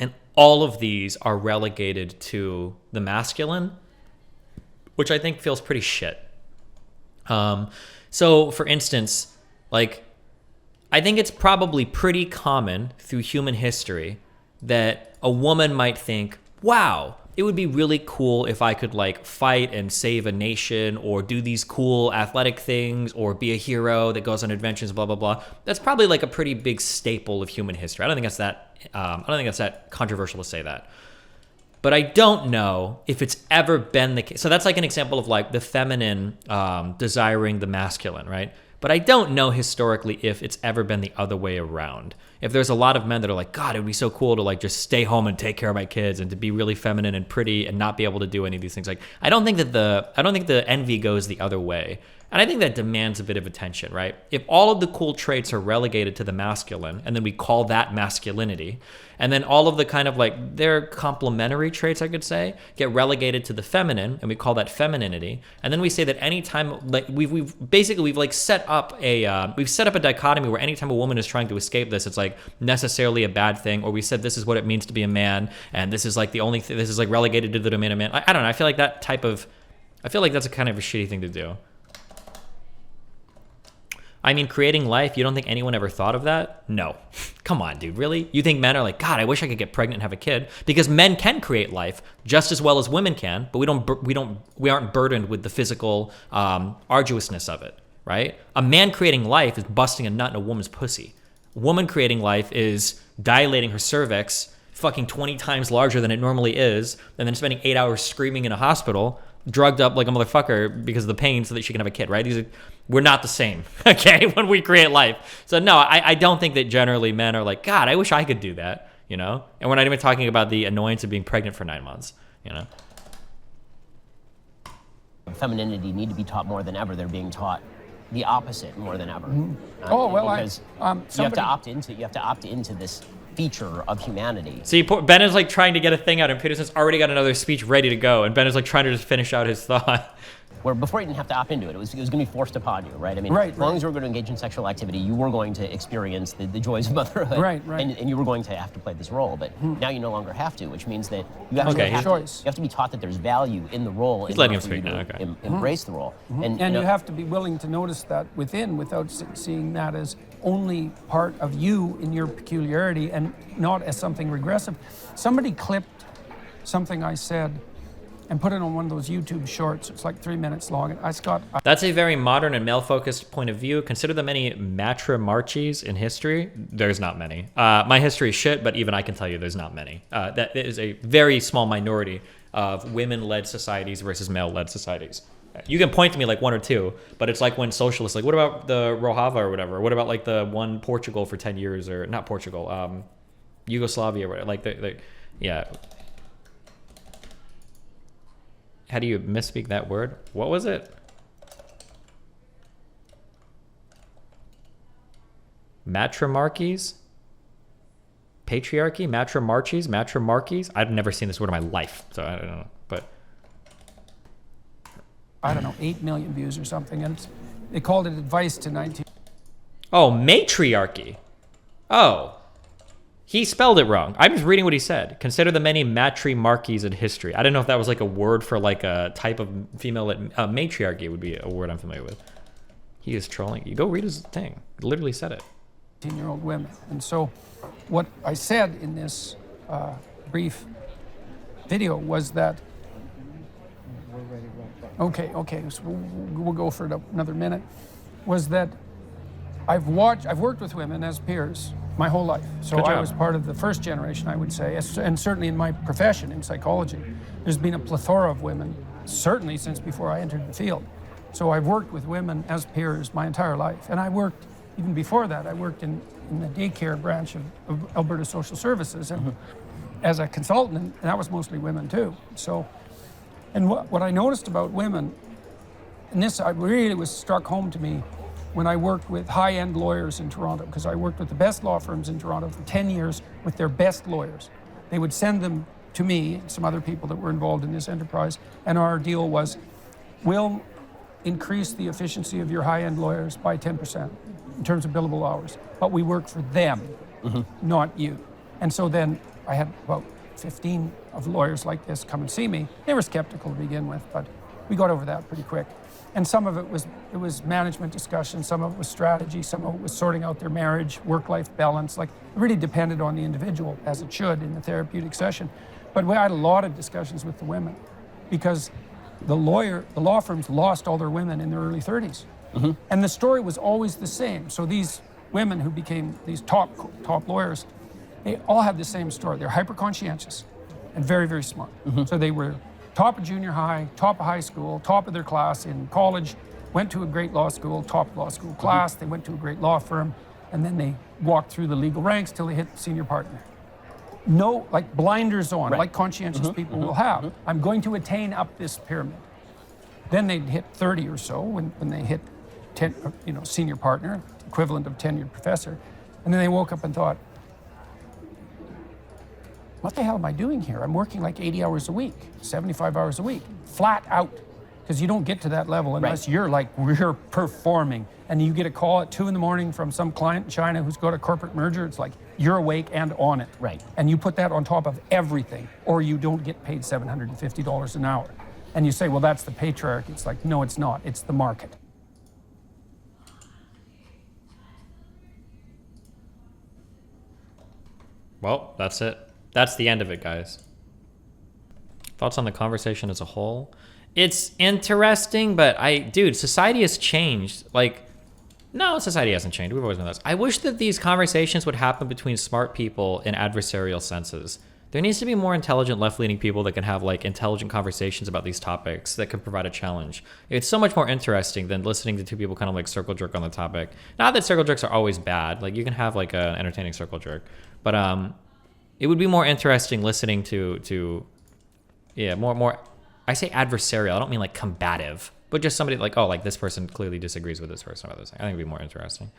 and all of these are relegated to the masculine, which I think feels pretty shit. So, for instance, like, I think it's probably pretty common through human history that a woman might think, wow, it would be really cool if I could like fight and save a nation or do these cool athletic things or be a hero that goes on adventures, blah, blah, blah. That's probably like a pretty big staple of human history. I don't think that's that controversial to say that. But I don't know if it's ever been the case. So that's like an example of like the feminine desiring the masculine, right? But I don't know historically if it's ever been the other way around. If there's a lot of men that are like, God, it would be so cool to like just stay home and take care of my kids and to be really feminine and pretty and not be able to do any of these things. Like, I don't think the envy goes the other way. And I think that demands a bit of attention, right? If all of the cool traits are relegated to the masculine, and then we call that masculinity, and then all of the kind of like their complementary traits, I could say, get relegated to the feminine, and we call that femininity, and then we say that anytime like we've set up a dichotomy where anytime a woman is trying to escape this, it's like necessarily a bad thing, or we said this is what it means to be a man, and this is like the only thing, this is like relegated to the domain of man. I don't know. I feel like that's a kind of a shitty thing to do. I mean, creating life, you don't think anyone ever thought of that? No. Come on, dude, really? You think men are like, God, I wish I could get pregnant and have a kid? Because men can create life just as well as women can, but we aren't burdened with the physical arduousness of it, right? A man creating life is busting a nut in a woman's pussy. A woman creating life is dilating her cervix fucking 20 times larger than it normally is, and then spending 8 hours screaming in a hospital, drugged up like a motherfucker because of the pain so that she can have a kid, right? We're not the same, okay, when we create life. So no, I don't think that generally men are like, God, I wish I could do that, you know? And we're not even talking about the annoyance of being pregnant for 9 months, you know? Femininity need to be taught more than ever. They're being taught the opposite more than ever. Because you have to opt into this feature of humanity. See, Ben is like trying to get a thing out, and Peterson's already got another speech ready to go, and Ben is like trying to just finish out his thought. Where before you didn't have to opt into it, it was going to be forced upon you, right? I mean, as long as you were going to engage in sexual activity, you were going to experience the joys of motherhood, right. And you were going to have to play this role. But now you no longer have to, which means that you actually have to be taught that there's value in the role. He's letting him speak now. Okay. Embrace the role, and you have to be willing to notice that without seeing that as only part of you in your peculiarity and not as something regressive. Somebody clipped something I said and put it on one of those YouTube shorts. It's like 3 minutes long. That's a very modern and male-focused point of view. Consider the many matriarchies in history. There's not many. My history is shit, but even I can tell you there's not many. That is a very small minority of women-led societies versus male-led societies. You can point to me like one or two, but it's like when socialists, like what about the Rojava or whatever? What about like the one Portugal for 10 years, or not Portugal, Yugoslavia or whatever, like yeah. How do you misspeak that word? What was it? Matriarchies? Patriarchy? Matriarchies? I've never seen this word in my life, so I don't know. But I don't know, 8 million views or something, and they called it Advice to 19... Oh, matriarchy. Oh. He spelled it wrong. I'm just reading what he said. Consider the many matriarchies in history. I don't know if that was like a word for like a type of female. Matriarchy would be a word I'm familiar with. He is trolling. You go read his thing. He literally said it. 18-year-old women. And so what I said in this brief video was that... Okay, so we'll go for another minute. Was that I've worked with women as peers my whole life. So I was part of the first generation, I would say, and certainly in my profession in psychology, there's been a plethora of women, certainly since before I entered the field. So I've worked with women as peers my entire life. And I worked, even before that, I worked in the daycare branch of Alberta Social Services and as a consultant, and that was mostly women too. So, and what I noticed about women, and this I really was struck home to me when I worked with high-end lawyers in Toronto, because I worked with the best law firms in Toronto for 10 years with their best lawyers. They would send them to me and some other people that were involved in this enterprise, and our deal was, we'll increase the efficiency of your high-end lawyers by 10% in terms of billable hours, but we work for them, not you. And so then I had about 15 of lawyers like this come and see me. They were skeptical to begin with, but We got over that pretty quick. And some of it was management discussion, some of it was strategy, some of it was sorting out their marriage, work-life balance. Like, it really depended on the individual, as it should in the therapeutic session. But we had a lot of discussions with the women because the law firms lost all their women in their early 30s. And the story was always the same. So these women who became these top lawyers, they all had the same story. They're hyper-conscientious and very, very smart. So they were top of junior high, top of high school, top of their class in college, went to a great law school, top law school class, they went to a great law firm, and then they walked through the legal ranks till they hit senior partner. No, like blinders on, like conscientious people will have. I'm going to attain up this pyramid. Then they'd hit 30 or so when they hit senior partner, equivalent of tenured professor. And then they woke up and thought, what the hell am I doing here? I'm working like 80 hours a week, 75 hours a week, flat out. Because you don't get to that level unless you're performing. And you get a call at 2 a.m. from some client in China who's got a corporate merger. It's like, you're awake and on it. Right. And you put that on top of everything, or you don't get paid $750 an hour. And you say, well, that's the patriarchy. It's like, no, it's not. It's the market. Well, that's it. That's the end of it, guys. Thoughts on the conversation as a whole? It's interesting, but society has changed. Like, no, society hasn't changed. We've always been this. I wish that these conversations would happen between smart people in adversarial senses. There needs to be more intelligent left-leaning people that can have like intelligent conversations about these topics that can provide a challenge. It's so much more interesting than listening to two people kind of like circle jerk on the topic. Not that circle jerks are always bad. Like, you can have like an entertaining circle jerk, but it would be more interesting listening to more. I say adversarial. I don't mean like combative, but just somebody like, oh, like this person clearly disagrees with this person about this thing. I think it'd be more interesting.